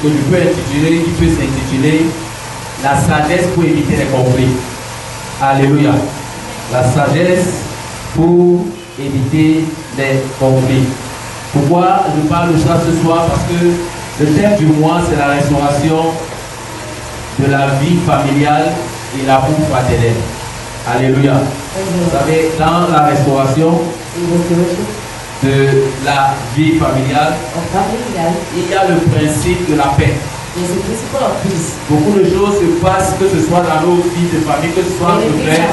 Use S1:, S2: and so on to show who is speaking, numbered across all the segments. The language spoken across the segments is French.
S1: que je peux intituler, qui peut s'intituler la sagesse pour éviter les conflits. Alléluia. La sagesse pour éviter les conflits. Pourquoi je parle de ça ce soir? Parce que le thème du mois, c'est la restauration de la vie familiale et l'amour fraternel. Alléluia. Vous savez, dans la restauration de la vie familiale, il y a le principe de la paix. Beaucoup de choses se passent, que ce soit dans nos vies de famille, que ce soit entre frères.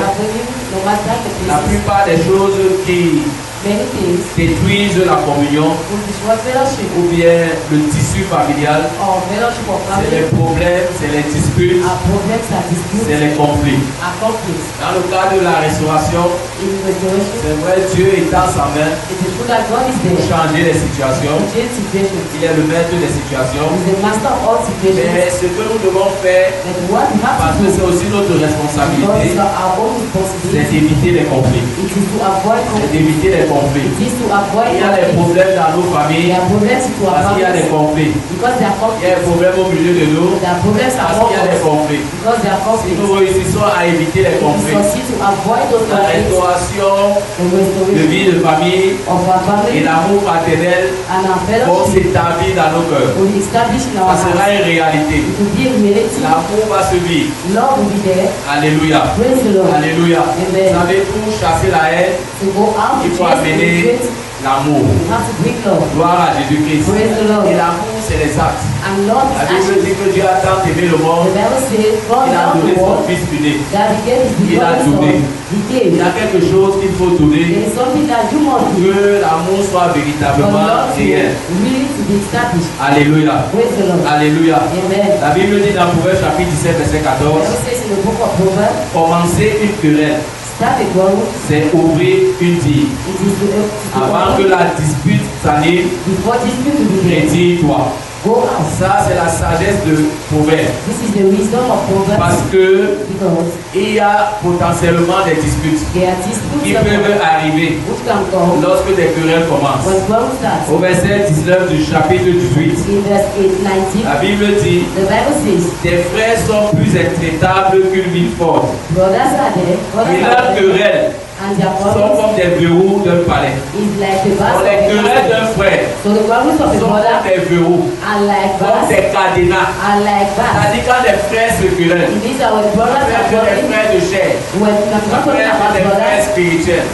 S1: La plupart des choses qui détruisent la communion ou bien le tissu familial, c'est les problèmes, c'est les disputes, c'est les conflits. Dans le cas de la restauration, c'est vrai, Dieu étend sa main pour changer les situations. Il est le maître des situations. Mais ce que nous devons faire, parce que c'est aussi notre responsabilité, c'est d'éviter les conflits. C'est d'éviter les conflits. Il y a des problèmes dans nos familles parce qu'il y a des conflits. Il y a des problèmes au milieu de nous parce qu'il y a des conflits. Si nous réussissons à éviter les conflits, la restauration de vie de famille et l'amour fraternel vont s'établir dans nos cœurs. Ça sera une réalité. L'amour va se vivre. Alléluia. Alléluia. Vous savez, pour chasser la haine, il faut amener l'amour. Gloire à Jésus-Christ. Et l'amour, c'est les actes. La Bible dit que Dieu a tant aimé le monde, il a donné son Fils unique. Il a donné. Il y a quelque chose qu'il faut donner que l'amour soit véritablement réel. Alléluia. Alléluia. La Bible dit dans Proverbes chapitre 17, verset 14, commencer une querelle, c'est ouvrir une digue. Avant que la dispute s'anime, retire-toi. Ça, c'est la sagesse de Proverbe. Parce que il y a potentiellement des disputes qui peuvent arriver lorsque des querelles commencent. Au verset 19 du chapitre 18, la Bible dit: tes frères sont plus intraitables qu'une ville forte. Et leurs querelles sont comme des verrous d'un palais. Dans les querelles d'un frère sont comme des verrous, comme des cadenas. C'est-à-dire quand les frères se querellent, ça peut être des frères de chair, ça peut être des frères spirituels.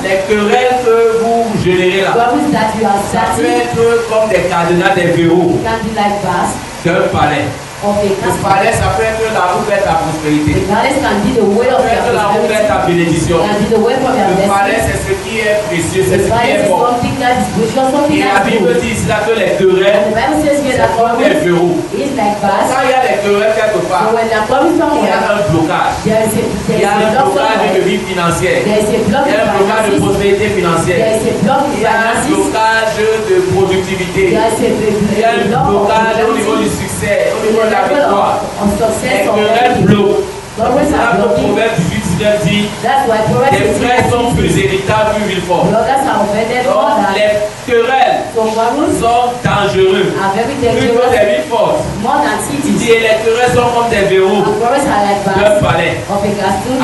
S1: Les querelles que vous générez là, ça peut être comme des cadenas, des verrous d'un palais. Le palais, ça peut être la roue vers ta prospérité. Ça peut être la roue vers ta bénédiction. Le palais, c'est ce qui est précieux, c'est ce qui est bon. Et la Bible dit là que les querelles, c'est comme des verrous. Quand il y a des querelles quelque part, il y a un blocage. Il y a un blocage de vie financière. Il y a un blocage de prospérité financière. Il y a un blocage de productivité. Il y a un blocage au niveau du succès, au niveau de la victoire. Les querelles bloquent. C'est là que Proverbe 18 dit: les frères sont plus héritables qu'une ville forte. Donc les querelles sont dangereux. Plus que des villes fortes. Il dit: et les querelles sont comme des verrous d'un palais.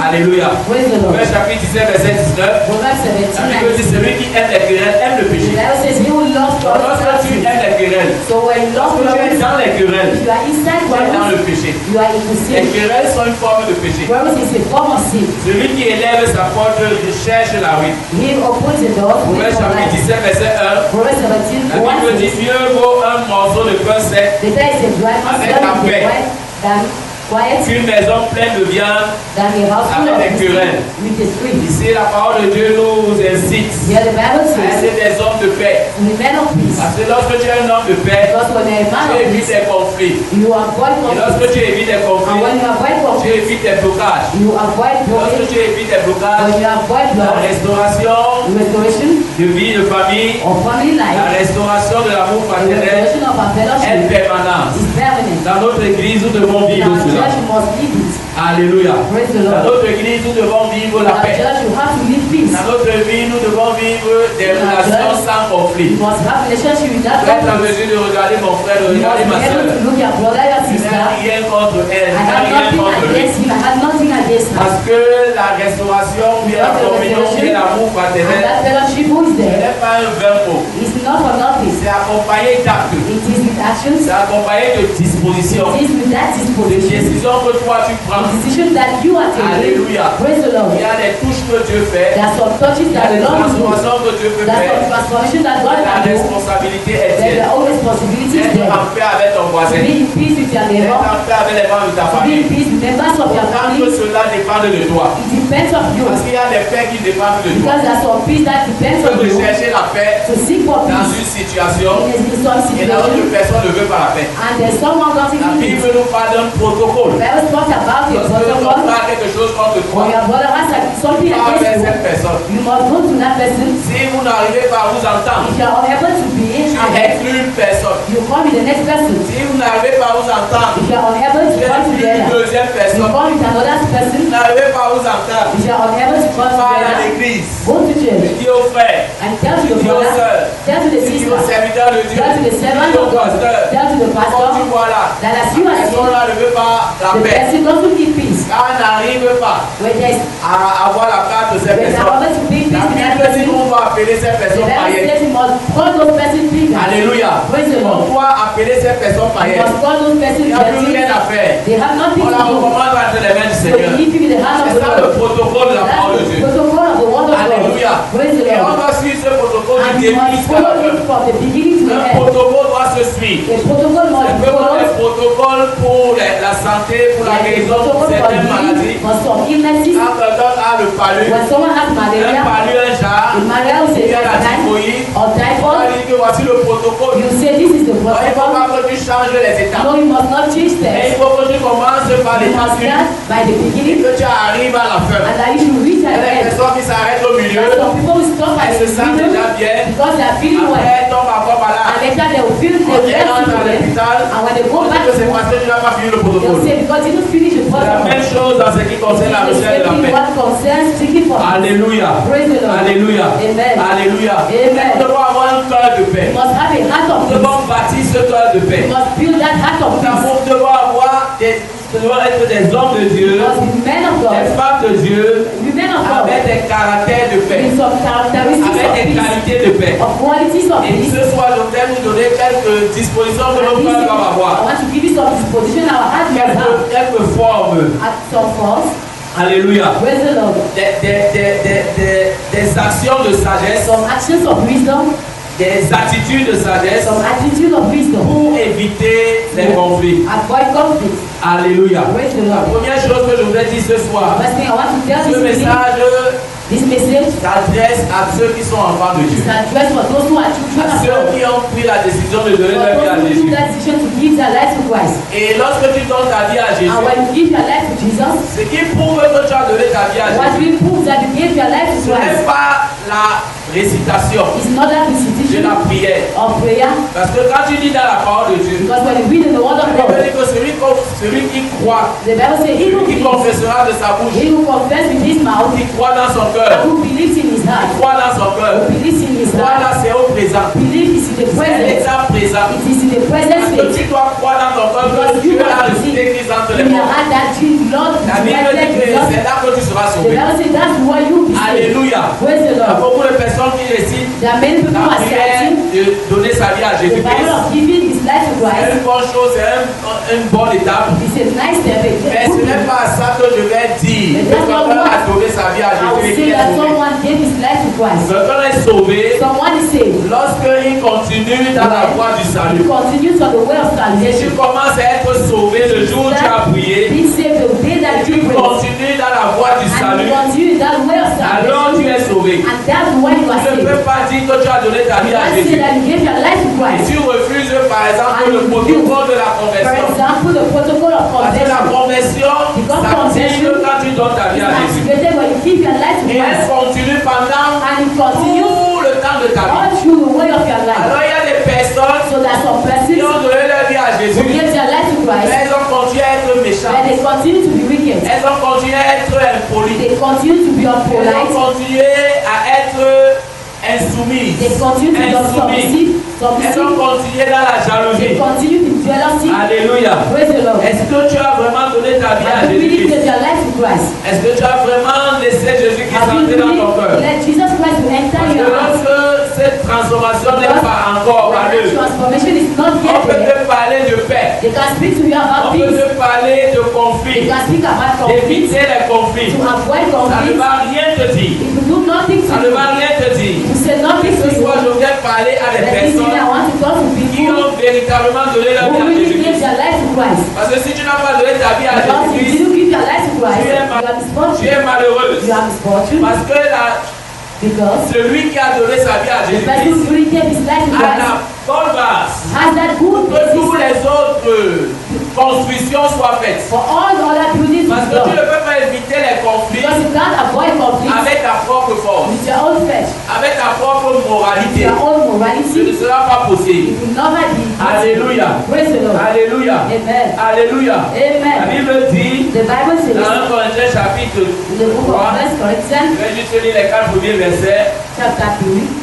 S1: Alléluia. Proverbe chapitre 17, verset 19. La Bible dit: celui qui aime les querelles aime le péché. Lorsque tu aimes les querelles, lorsque tu es dans les querelles, tu es dans le péché. Les querelles sont une forme de péché. Celui qui élève sa porte cherche la ruine. Proverbe chapitre 17, verset 1. La Bible dit: mieux vaut un morceau de pain sec avec la paix qu'une maison pleine de viande avec des querelles. Ici, la parole de Dieu nous incite à être des hommes de paix. Parce que lorsque tu es un homme de paix, tu évites des conflits. Et lorsque tu évites des conflits, tu évites des blocages. Lorsque tu évites des blocages, la restauration de vie de famille, la restauration de l'amour fraternel est permanente. Dans notre église, nous devons vivre cela. Alléluia.
S2: Praise the Lord.
S1: Dans notre église, nous devons vivre la paix.
S2: Church, you have to live peace.
S1: Dans notre vie, nous devons vivre des relations sans conflit.
S2: You must have relationship with that
S1: Je vais être en
S2: God.
S1: mesure de regarder mon frère, de
S2: You must
S1: regarder
S2: be
S1: ma
S2: able
S1: soeur.
S2: to look your brother, your
S1: Je n'ai
S2: sister.
S1: rien contre elle,
S2: I
S1: je n'ai
S2: have
S1: rien
S2: nothing
S1: contre lui.
S2: against him. I have nothing against her.
S1: Parce que la restauration, bien la communion, bien l'amour
S2: And
S1: fraternel,
S2: that fellowship who is
S1: ce
S2: there
S1: n'est pas un vain mot.
S2: is not for nothing.
S1: C'est accompagné d'actes.
S2: It is with actions.
S1: C'est accompagné de dispositions.
S2: It is with that
S1: Des
S2: disposition.
S1: décisions que toi tu prends.
S2: The decision that you are taking.
S1: Alléluia.
S2: Praise the Lord.
S1: Il y a des touches que Dieu fait.
S2: There are some touches
S1: Il y a
S2: that
S1: des
S2: the Lord will do.
S1: transformations que Dieu peut
S2: There are
S1: faire.
S2: some transformation that God
S1: La
S2: can do.
S1: responsabilité est
S2: Then
S1: tienne.
S2: your own responsibility is
S1: Être
S2: there.
S1: en paix avec ton
S2: To
S1: voisin.
S2: be in peace with your
S1: Être
S2: neighbor.
S1: en paix avec les membres de ta
S2: To be in
S1: famille.
S2: peace with members of your
S1: Tant que
S2: family.
S1: cela dépend de toi.
S2: It depends on you.
S1: Parce qu'il y a des paix qui dépendent de toi.
S2: Because there are some peace that depends
S1: Tu
S2: on
S1: peux
S2: you.
S1: chercher la paix
S2: To seek for
S1: dans
S2: peace
S1: une situation
S2: in some
S1: et dans
S2: situation.
S1: une personne ne veut pas la paix.
S2: And there's someone not
S1: La
S2: even peace.
S1: Bible nous parle d'un protocole.
S2: The Bible talks about your
S1: Lorsque ton
S2: protocol.
S1: frère a quelque chose contre toi,
S2: When your brother has something
S1: va vers
S2: against
S1: cette
S2: you,
S1: personne.
S2: you must go to that person.
S1: Si vous n'arrivez pas à vous entendre,
S2: If you are unable to be
S1: tu
S2: ahead,
S1: exclus une personne.
S2: you come with the next person.
S1: Si vous n'arrivez pas à vous entendre,
S2: If you are unable to
S1: tu
S2: come
S1: exclus une
S2: together,
S1: deuxième
S2: you
S1: personne.
S2: come with another person.
S1: Vous n'arrivez pas à vous entendre,
S2: If you are unable to come
S1: va à
S2: together,
S1: l'église.
S2: go to church
S1: Dis au frère,
S2: and tell to the
S1: dis aux
S2: brother,
S1: sœurs,
S2: tell to the
S1: dis
S2: sister,
S1: au serviteur de Dieu,
S2: tell to the servant
S1: dis au
S2: of God,
S1: pasteur.
S2: tell to the
S1: Comme tu
S2: pastor
S1: vois là,
S2: that as you
S1: la
S2: are
S1: personne
S2: saying,
S1: là ne veut pas la
S2: the
S1: paix.
S2: person doesn't need peace.
S1: Car elle n'arrive pas
S2: When there is
S1: à avoir la part de cette
S2: when you are
S1: personne.
S2: able to be
S1: La
S2: peace with that
S1: Bible dit
S2: person,
S1: qu'on va appeler cette
S2: the
S1: personne
S2: Bible
S1: païenne.
S2: says you must call those persons bigger.
S1: Alléluia.
S2: Praise the
S1: On
S2: Lord.
S1: doit appeler cette personne
S2: You
S1: païenne.
S2: must call those persons
S1: Il n'y a plus rien à
S2: dirty.
S1: faire.
S2: They have nothing
S1: On
S2: to
S1: la
S2: do.
S1: recommande entre les mains du
S2: So
S1: Seigneur.
S2: you leave it in the hand of
S1: C'est
S2: the
S1: ça le
S2: Lord.
S1: protocole de la
S2: That's
S1: parole de
S2: the
S1: Dieu.
S2: protocol of the word of
S1: Alléluia.
S2: God. Praise the
S1: Et on
S2: Lord.
S1: doit suivre ce protocole
S2: And
S1: du
S2: you
S1: début
S2: must
S1: jusqu'à la
S2: follow
S1: fin.
S2: it from the beginning to the
S1: Un
S2: end.
S1: protocole doit se suivre.
S2: The protocol must
S1: C'est
S2: be
S1: vraiment les
S2: followed.
S1: protocoles pour la santé, pour la
S2: Like the
S1: guérison, pour
S2: protocol for
S1: certaines
S2: healing,
S1: maladies.
S2: for some illnesses.
S1: Quand quelqu'un a le palu,
S2: When someone has
S1: un
S2: malaria,
S1: palu, un jar,
S2: the malaria will say
S1: il y a la
S2: typhoid
S1: typhoïde,
S2: or
S1: on va
S2: typhoid.
S1: dire que voici le protocole.
S2: You say this is the
S1: Alors, il ne faut
S2: protocol.
S1: pas que tu changes les étapes.
S2: No, you must not change
S1: Mais il
S2: them.
S1: faut que tu commences par
S2: You
S1: l'étape
S2: must
S1: 1
S2: start by the
S1: et
S2: beginning
S1: que tu arrives à la fin.
S2: and that you should reach
S1: Il y
S2: at
S1: a
S2: the
S1: des
S2: end.
S1: personnes qui s'arrêtent au milieu,
S2: There are some people who stop at
S1: elles
S2: the
S1: se sentent
S2: middle
S1: déjà bien,
S2: because they are feeling well.
S1: après elles tombent encore par là.
S2: And later they will feel
S1: On
S2: the
S1: est
S2: rest
S1: rentre
S2: to
S1: à
S2: them.
S1: l'hôpital,
S2: And when they
S1: on
S2: go
S1: dit
S2: back
S1: que
S2: to
S1: c'est
S2: work,
S1: parce que tu n'as pas fini le
S2: they'll
S1: protocole.
S2: say because you didn't finish the
S1: C'est la
S2: protocol.
S1: même chose dans ce qui concerne la
S2: It is the
S1: recherche de
S2: same
S1: la
S2: thing
S1: paix.
S2: what concerns seeking for peace.
S1: Alléluia.
S2: Praise the Lord.
S1: Alléluia.
S2: Amen.
S1: Alléluia.
S2: Amen.
S1: Nous devons avoir un cœur de paix.
S2: You must have a heart of
S1: Nous
S2: peace.
S1: devons bâtir ce cœur de paix.
S2: You must build that heart of peace.
S1: Nous devons avoir nous devons être des hommes de Dieu,
S2: You must be men of
S1: des
S2: God.
S1: femmes de Dieu,
S2: Be men of God.
S1: avec des caractères de paix,
S2: With some characteristics
S1: avec
S2: of
S1: des
S2: peace.
S1: qualités de paix.
S2: Of qualities of
S1: Et
S2: peace.
S1: ce soir, je voudrais vous donner quelques dispositions que
S2: And
S1: nos
S2: this
S1: frères
S2: is-
S1: doivent avoir.
S2: I want to give you some disposition our heart must have.
S1: Quelques formes.
S2: At some forms.
S1: Alléluia.
S2: Praise the Lord.
S1: Des actions de sagesse,
S2: Some actions of wisdom.
S1: des attitudes de sagesse
S2: Some attitude of wisdom.
S1: pour éviter les conflits.
S2: Avoid conflict.
S1: Alléluia.
S2: Praise the
S1: La
S2: Lord.
S1: première chose que je voudrais dire ce soir,
S2: First thing I want to tell
S1: ce
S2: this evening,
S1: message
S2: this message
S1: s'adresse à ceux qui sont enfants de
S2: is
S1: Dieu,
S2: addressed for those who are children
S1: à
S2: of
S1: ceux
S2: God.
S1: qui ont pris la décision de donner
S2: For
S1: leur vie à
S2: those who
S1: Jésus.
S2: took that decision to give their life to Christ.
S1: Et lorsque tu donnes ta vie à Jésus,
S2: And when you give your life to Jesus,
S1: ce qui prouve que tu as donné ta vie à
S2: what
S1: Jésus,
S2: will prove that you gave your life to
S1: ce n'est
S2: Christ
S1: pas la récitation
S2: is not that
S1: de
S2: recitation
S1: la prière.
S2: of prayer.
S1: Parce que quand tu dis dans la parole de Dieu,
S2: Because when you read in the word of
S1: la Bible
S2: God,
S1: dit que celui qui croit,
S2: the Bible says, he who
S1: celui qui
S2: believes,
S1: confessera de sa bouche,
S2: he who confesses with his mouth,
S1: qui croit dans son
S2: and
S1: cœur,
S2: who believes in his heart,
S1: croit dans son cœur,
S2: who believes in his
S1: croit
S2: heart,
S1: dans c'est au présent.
S2: believe is in the
S1: C'est
S2: present.
S1: l'état présent.
S2: It is in the present
S1: Parce que
S2: state.
S1: tu dois croire dans ton cœur que Dieu a ressuscité Christ entre les
S2: In your
S1: morts.
S2: heart that you, Lord,
S1: La Bible dit que
S2: Jesus.
S1: c'est là que tu seras
S2: The
S1: sauvé.
S2: Bible says that's why you be saved.
S1: Alléluia.
S2: Praise the
S1: Il y a
S2: Lord.
S1: beaucoup de personnes qui récitent
S2: There are many people who
S1: la
S2: are
S1: prière
S2: citing
S1: de donner sa vie à
S2: the
S1: Jésus-Christ.
S2: Bible of giving his life to
S1: C'est
S2: Christ.
S1: une bonne chose, c'est une bonne étape.
S2: It's a nice step.
S1: Mais ce n'est pas ça que je vais dire. Que quelqu'un a donné sa vie à
S2: I will
S1: Jésus et
S2: say
S1: qu'il est
S2: that
S1: sauvé.
S2: someone gave his life to Christ.
S1: Quelqu'un est sauvé
S2: Someone is saved.
S1: lorsqu'il continue dans la voie du
S2: He
S1: salut.
S2: continues on the way of
S1: Et tu
S2: salvation.
S1: commences à être sauvé le jour où tu as prié.
S2: Be saved the day
S1: Et
S2: that
S1: tu
S2: you pray.
S1: continues dans la voie du
S2: And you
S1: salut.
S2: continue in that way of
S1: Alors tu
S2: salvation.
S1: es sauvé.
S2: And that's why you are
S1: Tu ne
S2: saved.
S1: peux pas dire que tu as donné ta vie à
S2: I say
S1: Jésus.
S2: that you gave your life to
S1: Et
S2: Christ.
S1: tu refuses par exemple
S2: And
S1: le
S2: you
S1: protocole de la
S2: For
S1: conversion.
S2: example, the protocol of
S1: Parce que la
S2: conversion
S1: conversion
S2: Because
S1: s'active
S2: conversion
S1: quand tu donnes ta
S2: is
S1: vie à Jésus.
S2: activated when you give your life to
S1: Et elle
S2: Christ.
S1: continue pendant
S2: And it continues
S1: tout le temps de ta vie.
S2: all through the way of your life.
S1: Alors il y a des personnes
S2: So that some
S1: qui
S2: persons
S1: ont donné leur vie à
S2: who
S1: Jésus,
S2: give their life to
S1: mais
S2: Christ,
S1: elles ont continué à être méchantes. méchantes.
S2: they continue to be wicked.
S1: Elles ont continué à être impolies.
S2: They continue to be
S1: Elles ont
S2: unpolite.
S1: continué à être insoumises.
S2: They continue to be
S1: Insoumises. Elles ont continué dans la
S2: They
S1: jalousie.
S2: continue in jealousy.
S1: Alléluia.
S2: Praise the Lord.
S1: Est-ce que tu as vraiment donné ta vie à
S2: Have you really
S1: Jésus-Christ?
S2: gave your life to Christ?
S1: Est-ce que tu as vraiment laissé Jésus-Christ
S2: Have you
S1: entrer dans
S2: really
S1: ton cœur?
S2: let Jesus Christ to enter
S1: Parce que
S2: your heart?
S1: lorsque cette transformation n'est pas encore
S2: When that
S1: parlée,
S2: transformation is not
S1: on
S2: yet
S1: peut
S2: there,
S1: te parler de paix.
S2: they can speak to you
S1: On
S2: about
S1: peut
S2: peace.
S1: te parler de
S2: They
S1: conflit,
S2: can speak about conflict.
S1: d'éviter les conflits.
S2: To avoid
S1: Ça ne
S2: conflict.
S1: va rien te dire.
S2: If you do nothing to
S1: Ça ne
S2: you,
S1: va rien te dire.
S2: you say nothing to
S1: Ce
S2: you.
S1: soir, je voudrais parler à des
S2: Let me say I
S1: personnes
S2: want to talk to
S1: qui
S2: people
S1: ont véritablement donné leur vie
S2: who
S1: à
S2: really gave
S1: Jésus-Christ.
S2: their life to Christ.
S1: Parce que si tu n'as pas donné ta vie à
S2: Because if you
S1: Jésus-Christ,
S2: didn't give your life to Christ,
S1: Tu es
S2: you are
S1: tu
S2: misfortune.
S1: es malheureuse.
S2: You are misfortune
S1: Parce que
S2: because
S1: celui qui a donné sa vie à
S2: the person
S1: Jésus-Christ
S2: who really gave his life to
S1: a
S2: Christ
S1: la bonne base
S2: has that good
S1: que toutes
S2: basis
S1: les autres constructions soient faites.
S2: for all the other buildings to
S1: Parce que tu ne
S2: go.
S1: peux pas éviter les conflits
S2: Because you can't avoid conflict
S1: avec ta propre force,
S2: with your own flesh,
S1: avec ta propre
S2: with
S1: moralité.
S2: your own
S1: Ce ne
S2: morality.
S1: sera pas possible.
S2: It will never be.
S1: Alléluia.
S2: Praise the Lord.
S1: Alléluia.
S2: Amen.
S1: Alléluia. La
S2: Amen.
S1: Bible dit
S2: The Bible says
S1: dans 1 Corinthiens chapitre
S2: in the book of 1 Corinthians
S1: je vais juste lire les 4 premiers versets
S2: chapter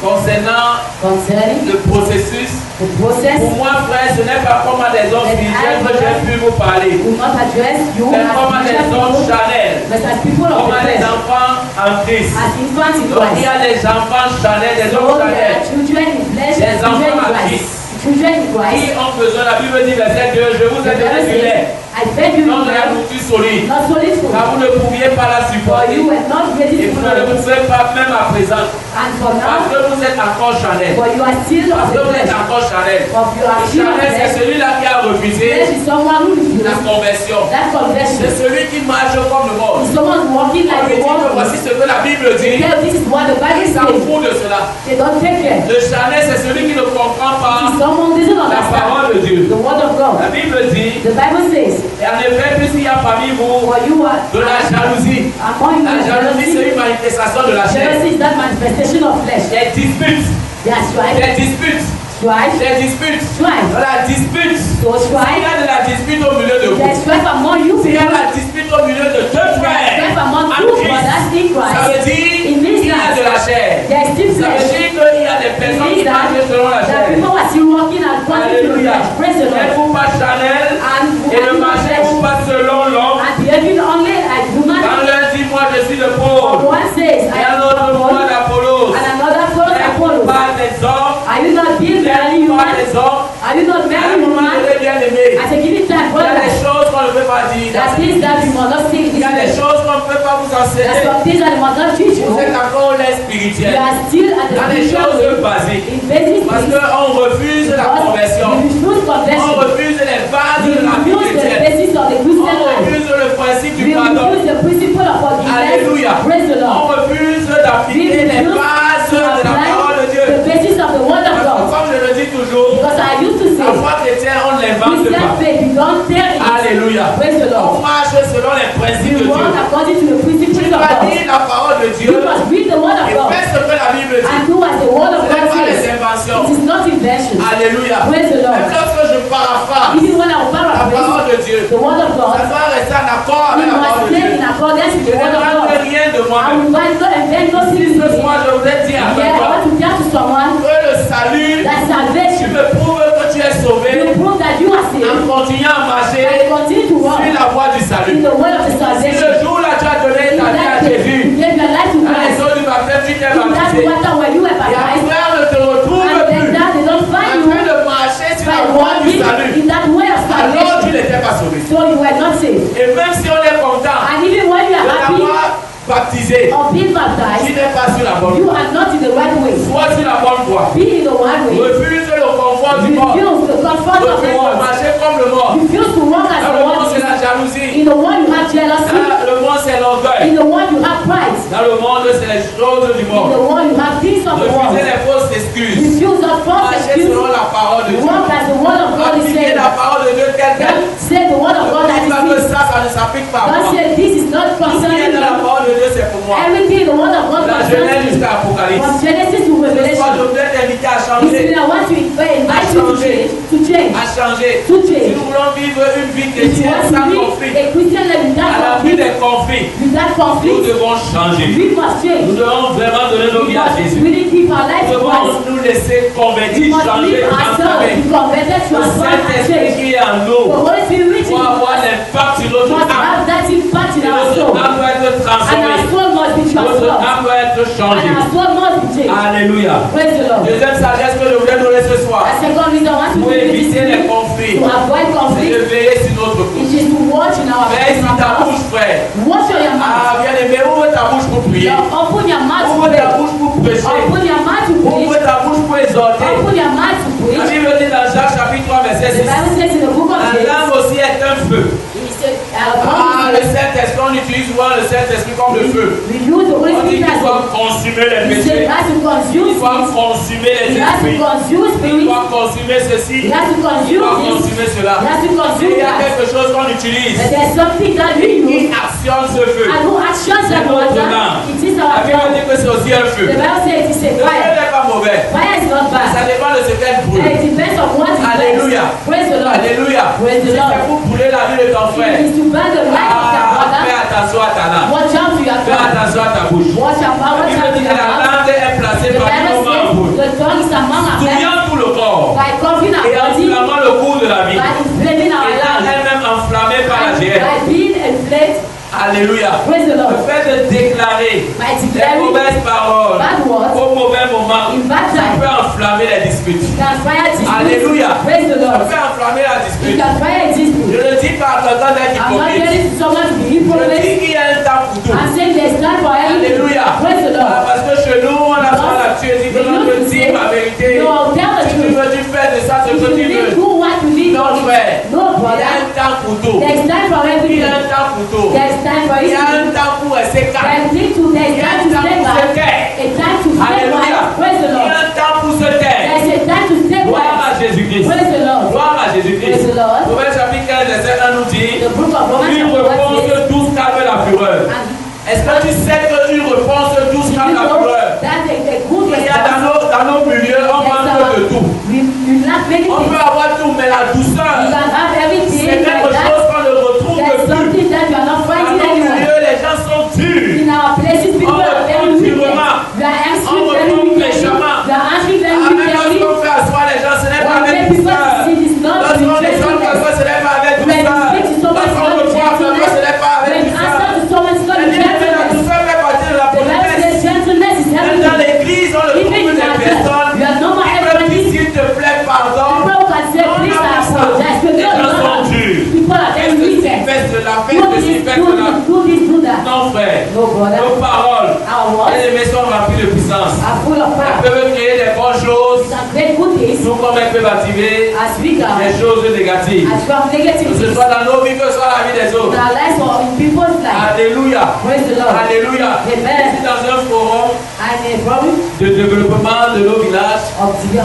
S2: 3
S1: concernant
S2: concerning
S1: le processus.
S2: the process
S1: Pour moi, frère, ce n'est pas comme à des hommes spirituels que j'ai pu vous parler,
S2: will not address you
S1: mais
S2: as
S1: comme à des
S2: spiritual
S1: hommes
S2: people,
S1: charnels,
S2: but as people of
S1: comme
S2: the
S1: à des
S2: flesh,
S1: enfants en Christ.
S2: as infants in
S1: Donc il y
S2: Christ.
S1: a des enfants charnels, des
S2: So
S1: hommes
S2: there are
S1: charnels
S2: children in flesh,
S1: Des
S2: children in
S1: enfants à
S2: Christ.
S1: Christ.
S2: Children in Christ.
S1: qui ont besoin. La Bible dit verset 2, je vous
S2: The
S1: ai donné
S2: Bible
S1: du lait,
S2: says, I fed you
S1: non
S2: with
S1: de la
S2: milk,
S1: nourriture solide,
S2: not solid food,
S1: car vous ne pouviez pas la
S2: for
S1: supporter.
S2: you were not ready
S1: Et
S2: to
S1: vous ne le
S2: know it.
S1: pouvez pas même à présent,
S2: And for
S1: parce
S2: now,
S1: que vous êtes encore charnel.
S2: for you are still
S1: Parce
S2: of
S1: que
S2: the
S1: vous êtes
S2: flesh.
S1: encore charnel.
S2: Of you are still of
S1: Charnel, c'est
S2: flesh.
S1: celui-là qui a refusé
S2: Flesh is someone who refused
S1: la conversion.
S2: that conversion.
S1: C'est celui qui marche comme le monde.
S2: Is someone walking
S1: On
S2: like
S1: lui
S2: the
S1: dit que
S2: world.
S1: voici ce que la Bible dit.
S2: Tell this is what the Bible
S1: Il s'en
S2: says.
S1: fout de cela.
S2: They don't take care.
S1: Le charnel, c'est celui qui ne comprend
S2: Is
S1: pas
S2: someone doesn't
S1: la
S2: understand
S1: parole de Dieu.
S2: the word of God.
S1: La Bible dit,
S2: The Bible says,
S1: et en effet, puisqu'il y a parmi vous
S2: for you are
S1: de la jalousie,
S2: among
S1: la
S2: you
S1: jalousie, c'est
S2: jealousy.
S1: une manifestation de la chair.
S2: Jealousy is that manifestation of flesh.
S1: Des disputes,
S2: They are strife,
S1: des disputes,
S2: strife,
S1: des disputes.
S2: strife.
S1: Dans la dispute,
S2: So
S1: il y
S2: strife,
S1: a de la dispute au milieu de vous.
S2: there's strife among you
S1: Il y a de
S2: because
S1: la dispute au milieu de deux
S2: there's
S1: frères
S2: strife among
S1: en
S2: two
S1: Christ.
S2: brothers in
S1: Ça
S2: Christ.
S1: veut dire
S2: It means
S1: qu'il y a de
S2: that
S1: la chair.
S2: there's still
S1: Ça veut
S2: flesh.
S1: dire qu'il y a des
S2: It
S1: personnes
S2: means
S1: qui
S2: that
S1: marchent selon la chair.
S2: people are still walking according to the
S1: Alléluia.
S2: flesh. Praise the Lord.
S1: N'êtes-vous pas charnel
S2: And
S1: et ne marchez-vous pas selon l'homme?
S2: and behaving only like human.
S1: Quand l'un dit moi je suis le
S2: For
S1: pauvre
S2: one says,
S1: et
S2: I am
S1: un autre moi
S2: Paul,
S1: d'Apollos,
S2: and another follows
S1: n'êtes-vous
S2: Apollos.
S1: pas des hommes?
S2: Are you not being very
S1: N'êtes-vous pas
S2: human?
S1: des hommes?
S2: Are you not
S1: À un
S2: very
S1: moment
S2: human?
S1: donné, bien aimé,
S2: At a given time,
S1: il y a des
S2: brothers,
S1: choses qu'on ne peut pas dire.
S2: there are things that we must not say in
S1: Il
S2: this
S1: y a des
S2: place.
S1: choses qu'on ne peut pas vous
S2: There are
S1: enseigner.
S2: some things that we must not teach you.
S1: Vous êtes encore au lait
S2: You
S1: spirituel.
S2: are still at the
S1: Dans des
S2: spiritual
S1: choses
S2: way.
S1: basiques.
S2: In basic
S1: Parce
S2: things,
S1: qu'on refuse la conversion.
S2: we refuse
S1: On
S2: conversion.
S1: refuse les bases
S2: We
S1: de la vie
S2: refuse the
S1: chrétienne.
S2: basis of the
S1: On
S2: Christian life.
S1: refuse le principe
S2: We
S1: du pardon.
S2: refuse the principle of forgiveness.
S1: Alléluia.
S2: Praise the
S1: On
S2: Lord.
S1: refuse
S2: We
S1: d'appliquer les
S2: refuse
S1: bases
S2: to
S1: de la parole de
S2: apply
S1: Dieu.
S2: the basis of the word of
S1: Parce que
S2: God.
S1: comme je le dis toujours,
S2: Because I used to
S1: la
S2: say,
S1: foi chrétienne, on ne l'invente
S2: Christian
S1: pas.
S2: faith, we don't tell it.
S1: Alléluia.
S2: Praise the
S1: On
S2: Lord.
S1: marche selon les principes
S2: We
S1: de
S2: walk
S1: Dieu.
S2: according to the
S1: Tu
S2: principles of
S1: dois
S2: God.
S1: lire la parole de Dieu
S2: You must read the word of
S1: et
S2: God
S1: faire ce que la Bible dit.
S2: and do as the word of
S1: Ce n'est
S2: God
S1: pas les
S2: says.
S1: inventions.
S2: It is not invention.
S1: Alléluia.
S2: Praise the Lord.
S1: Même lorsque je paraphrase
S2: Even when I
S1: la parole
S2: paraphrase
S1: de Dieu,
S2: the word of
S1: ça
S2: God,
S1: doit rester en accord
S2: we
S1: avec la
S2: must
S1: parole de
S2: stay
S1: Dieu.
S2: in accordance with
S1: Je
S2: the word of
S1: n'invente
S2: God.
S1: rien de
S2: I
S1: moi-même.
S2: will not invent no
S1: Si
S2: things.
S1: ce soir je voudrais dire à
S2: Yeah, I
S1: toi
S2: want to tell to someone
S1: que le salut,
S2: that
S1: tu
S2: salvation
S1: me prouves que tu es sauvé
S2: will prove that you are
S1: en
S2: saved
S1: continuant à marcher
S2: and continue to walk
S1: sur la voie du
S2: in
S1: salut.
S2: the way of the
S1: Si
S2: salvation.
S1: le jour là tu as donné
S2: In
S1: ta vie à
S2: that day,
S1: Jésus,
S2: you gave your life to
S1: dans les
S2: Christ.
S1: eaux du baptême, tu t'es
S2: In that
S1: baptisé.
S2: water where you were
S1: Et
S2: baptized,
S1: après on ne te retrouve
S2: and then
S1: plus
S2: that they don't
S1: en
S2: find
S1: train
S2: you
S1: de marcher sur
S2: by
S1: la voie du
S2: walking
S1: salut.
S2: in that way of
S1: Alors tu
S2: salvation.
S1: n'étais pas sauvé.
S2: So you were not saved.
S1: Et même si on est content
S2: And even when you
S1: de
S2: are happy
S1: l'avoir baptisé,
S2: of being
S1: tu
S2: baptized,
S1: n'es pas sur la bonne
S2: you
S1: voie.
S2: are not in the right way.
S1: Sois sur la bonne voie.
S2: Be in the one way.
S1: Refuse le confort du monde.
S2: Refuse the comfort of the
S1: Refuse de
S2: world.
S1: marcher comme le monde.
S2: Refuse to walk as
S1: Dans
S2: the
S1: le monde,
S2: world
S1: c'est
S2: is.
S1: la jalousie.
S2: In the one you have jealousy.
S1: Dans le monde, c'est l'orgueil.
S2: In the one you have pride.
S1: Dans le monde, c'est les choses du
S2: In
S1: monde.
S2: the one you have things of the world.
S1: Refusez les fausses excuses.
S2: Refuse not false
S1: Marchez
S2: excuses.
S1: selon la parole de Dieu.
S2: Walk as the word of God is
S1: Appliquez
S2: saying.
S1: la parole de Dieu telle qu'elle.
S2: Don't say the word of God that
S1: Ne dites pas
S2: is
S1: que
S2: this.
S1: ça ne s'applique pas à
S2: Don't
S1: moi.
S2: say this is not
S1: Tout ce qui est
S2: concerning
S1: dans la
S2: me.
S1: parole de Dieu, c'est pour moi.
S2: Everything the word of God
S1: La
S2: concerns
S1: Genèse
S2: me.
S1: jusqu'à Apocalypse.
S2: From Genesis to
S1: Ce soir, je
S2: Revelation.
S1: voudrais t'inviter à
S2: This
S1: changer.
S2: is I want to invite you to change. To change.
S1: À changer.
S2: To change. marriage.
S1: nous voulons vivre une vie
S2: If you
S1: chrétienne
S2: want to
S1: sans
S2: live
S1: conflit,
S2: a Christian life
S1: à
S2: without
S1: la vue
S2: conflict,
S1: des conflits,
S2: without
S1: nous
S2: conflict,
S1: devons changer.
S2: we must change.
S1: Nous devons vraiment donner nos vies à
S2: We
S1: Jésus.
S2: must really give our life
S1: Nous
S2: to
S1: devons
S2: Christ.
S1: nous laisser
S2: We
S1: convertir,
S2: must
S1: changer,
S2: live ourselves to
S1: transformer.
S2: converted,
S1: Le
S2: transform and
S1: Saint-Esprit
S2: change.
S1: qui est en nous
S2: For Holy Spirit which
S1: pour avoir
S2: is
S1: l'impact sur notre
S2: must
S1: âme.
S2: have that impact in our
S1: Notre
S2: soul.
S1: âme doit être
S2: And
S1: transformée.
S2: our soul must be
S1: Notre
S2: transformed.
S1: âme doit être
S2: And
S1: changée.
S2: our soul must be changed.
S1: Alléluia.
S2: Praise the Lord.
S1: Deuxième sagesse que je voulais donner ce soir,
S2: The second reason I want to
S1: pour
S2: give you this
S1: éviter les
S2: week,
S1: conflits,
S2: to avoid
S1: c'est de
S2: conflict,
S1: veiller sur notre
S2: it
S1: couche.
S2: is to watch in our
S1: Veille sur ta bouche, frère.
S2: Watch your mouth.
S1: Ah, bien aimé, ouvre ta bouche pour prier.
S2: Open your mouth to
S1: Ouvre ta
S2: pray.
S1: bouche pour prêcher.
S2: Open your mouth to
S1: Ouvre
S2: preach.
S1: ta bouche pour exhorter.
S2: Open your mouth to
S1: La
S2: preach.
S1: Bible dit dans Jacques chapitre 3 verset
S2: The
S1: 6.
S2: Bible says in the book of
S1: La
S2: James,
S1: langue aussi est un feu.
S2: he said,
S1: Ah, le Saint-Esprit, on utilise souvent le Saint-Esprit comme le feu.
S2: we use the Holy
S1: On dit
S2: Spirit
S1: qu'il
S2: as
S1: doit consumer les
S2: he said,
S1: péchés.
S2: he has to consume
S1: Il doit
S2: sin.
S1: consumer les
S2: He has to
S1: esprits.
S2: consume
S1: Il
S2: spirit.
S1: doit consumer ceci.
S2: He has to
S1: Il doit
S2: consume this.
S1: consumer cela.
S2: He has to
S1: Et
S2: consume
S1: il y a
S2: that.
S1: quelque chose qu'on utilise.
S2: But there's something that we
S1: Et qui
S2: use
S1: actionne ce feu.
S2: and who actions that
S1: C'est notre
S2: water.
S1: langue.
S2: It is
S1: La
S2: our
S1: Bible
S2: tongue.
S1: dit que c'est aussi un feu.
S2: The Bible says it is a
S1: Le feu
S2: fire.
S1: n'est pas mauvais.
S2: Fire is not
S1: Ça
S2: bad.
S1: dépend de ce qu'elle brûle.
S2: It depends on what it
S1: Alléluia.
S2: does. Praise the Lord.
S1: Alléluia.
S2: Praise
S1: Si
S2: the Lord.
S1: c'est pour brûler la vie de ton frère,
S2: It is to burn the life of your
S1: fais
S2: brother.
S1: attention à ta langue.
S2: Watch out to your
S1: Fais
S2: tongue.
S1: attention à ta bouche.
S2: Watch out
S1: La
S2: to
S1: Bible dit
S2: your
S1: que la
S2: mouth.
S1: langue est placée
S2: The
S1: par
S2: Bible
S1: moment en
S2: says
S1: bouche.
S2: the tongue is among our members
S1: Souillant tout le corps
S2: by covering our
S1: et
S2: body,
S1: enflammant le cours de la vie.
S2: by inflaming our
S1: Étant
S2: life,
S1: elle-même enflammée par la géhenne.
S2: by being inflamed.
S1: Alléluia.
S2: Praise the
S1: Le
S2: Lord.
S1: fait de déclarer
S2: By
S1: les
S2: declaring
S1: mauvaises paroles
S2: bad words
S1: au mauvais moment,
S2: in bad
S1: ça
S2: time.
S1: peut enflammer les disputes.
S2: Can fire dispute.
S1: Alléluia.
S2: Praise the
S1: Ça
S2: Lord.
S1: peut enflammer la
S2: You
S1: dispute.
S2: can fire
S1: Je
S2: dispute.
S1: ne dis pas à quelqu'un d'être
S2: I'm not
S1: hypocrite.
S2: telling someone to be
S1: Je
S2: hypocrite.
S1: dis qu'il y a un temps pour tout.
S2: I'm saying there's time for everything.
S1: Alléluia.
S2: Praise the
S1: Ah,
S2: Lord.
S1: parce que chez nous, on a pas la Dieu dit que l'on veut dire la vérité.
S2: No, tell the
S1: Si tu
S2: truth.
S1: veux, tu fais de ça ce
S2: If
S1: que
S2: you
S1: tu
S2: need
S1: veux.
S2: do what you need
S1: Non,
S2: to
S1: frère.
S2: do. No,
S1: Il y a
S2: brother.
S1: un temps pour tout.
S2: There's time for
S1: Il y
S2: everything.
S1: a un temps pour tout.
S2: There's time for
S1: Il y a un
S2: everything.
S1: temps pour rester calme.
S2: There's time to stay back. A time to stay
S1: Alléluia.
S2: quiet. Praise the
S1: Il y
S2: Lord.
S1: a un temps pour se taire.
S2: There's a time to stay
S1: Gloire
S2: quiet.
S1: à Jésus-Christ.
S2: Praise the Lord.
S1: Gloire à Jésus-Christ.
S2: Praise the Lord.
S1: Proverbe chapitre 15, verset 1 nous dit
S2: The book of Romans
S1: une
S2: chapter 1
S1: réponse
S2: says,
S1: douce calme la fureur.
S2: and
S1: Est-ce que tu sais qu'une réponse douce
S2: you
S1: calme la
S2: know
S1: fureur?
S2: that a good
S1: Il y a
S2: response.
S1: dans nos milieux, on voit un peu de tout.
S2: You lack many
S1: On
S2: things.
S1: peut avoir tout, mais la
S2: You
S1: douceur,
S2: can have everything
S1: c'est
S2: like
S1: quelque
S2: that.
S1: chose qu'on ne retrouve
S2: There's
S1: plus.
S2: something that you are not
S1: Dans
S2: finding
S1: nos
S2: anywhere.
S1: milieux, les gens sont durs.
S2: In our places, people
S1: On
S2: are very
S1: retrouve
S2: wicked.
S1: durement.
S2: You are answering
S1: On
S2: very
S1: retrouve
S2: wickedly.
S1: méchamment.
S2: You are answering very
S1: Ah, même
S2: wickedly.
S1: lorsqu'on fait asseoir les gens, ce n'est pas
S2: When
S1: avec
S2: people
S1: douceur.
S2: see this not
S1: Lorsqu'on
S2: with
S1: exhorte quelqu'un,
S2: gentleness.
S1: ce n'est pas avec
S2: When you
S1: douceur.
S2: speak to someone, it's
S1: Lorsqu'on
S2: not with
S1: reprend quelqu'un, ce
S2: gentleness.
S1: n'est pas avec
S2: When you
S1: douceur.
S2: answer to someone, it's not
S1: Eh
S2: with
S1: bien, mais la
S2: gentleness.
S1: douceur fait partie de la
S2: The Bible
S1: politesse.
S2: says gentleness is
S1: Même
S2: everything.
S1: dans l'église, on le
S2: Even
S1: trouve
S2: in
S1: des
S2: our church,
S1: personnes
S2: you are no more
S1: qui peuvent dire
S2: everything.
S1: s'il te plaît, pardon.
S2: People can say,
S1: On
S2: please,
S1: a
S2: I
S1: vu ça.
S2: apologize. But
S1: Les
S2: no,
S1: gens
S2: no,
S1: sont
S2: no.
S1: durs.
S2: People are
S1: Fais
S2: very
S1: ceci,
S2: wicked.
S1: fais cela, fais
S2: Do
S1: ceci,
S2: this,
S1: fais
S2: do
S1: cela.
S2: this, do this, do that.
S1: Non, frère.
S2: No, brother.
S1: Nos paroles,
S2: Our words
S1: elles sont remplies de puissance.
S2: are full of
S1: Elles
S2: power.
S1: peuvent créer des bonnes choses,
S2: It's a great good things
S1: tout comme elles peuvent activer
S2: as we can,
S1: des choses négatives.
S2: as from negative
S1: Que ce
S2: things
S1: soit dans nos vies, que ce soit dans la vie des
S2: in
S1: autres.
S2: our lives or in people's lives.
S1: Alléluia.
S2: Praise the Lord.
S1: Alléluia.
S2: Amen.
S1: Ici dans un forum
S2: And a problem
S1: de développement de nos villages,
S2: of the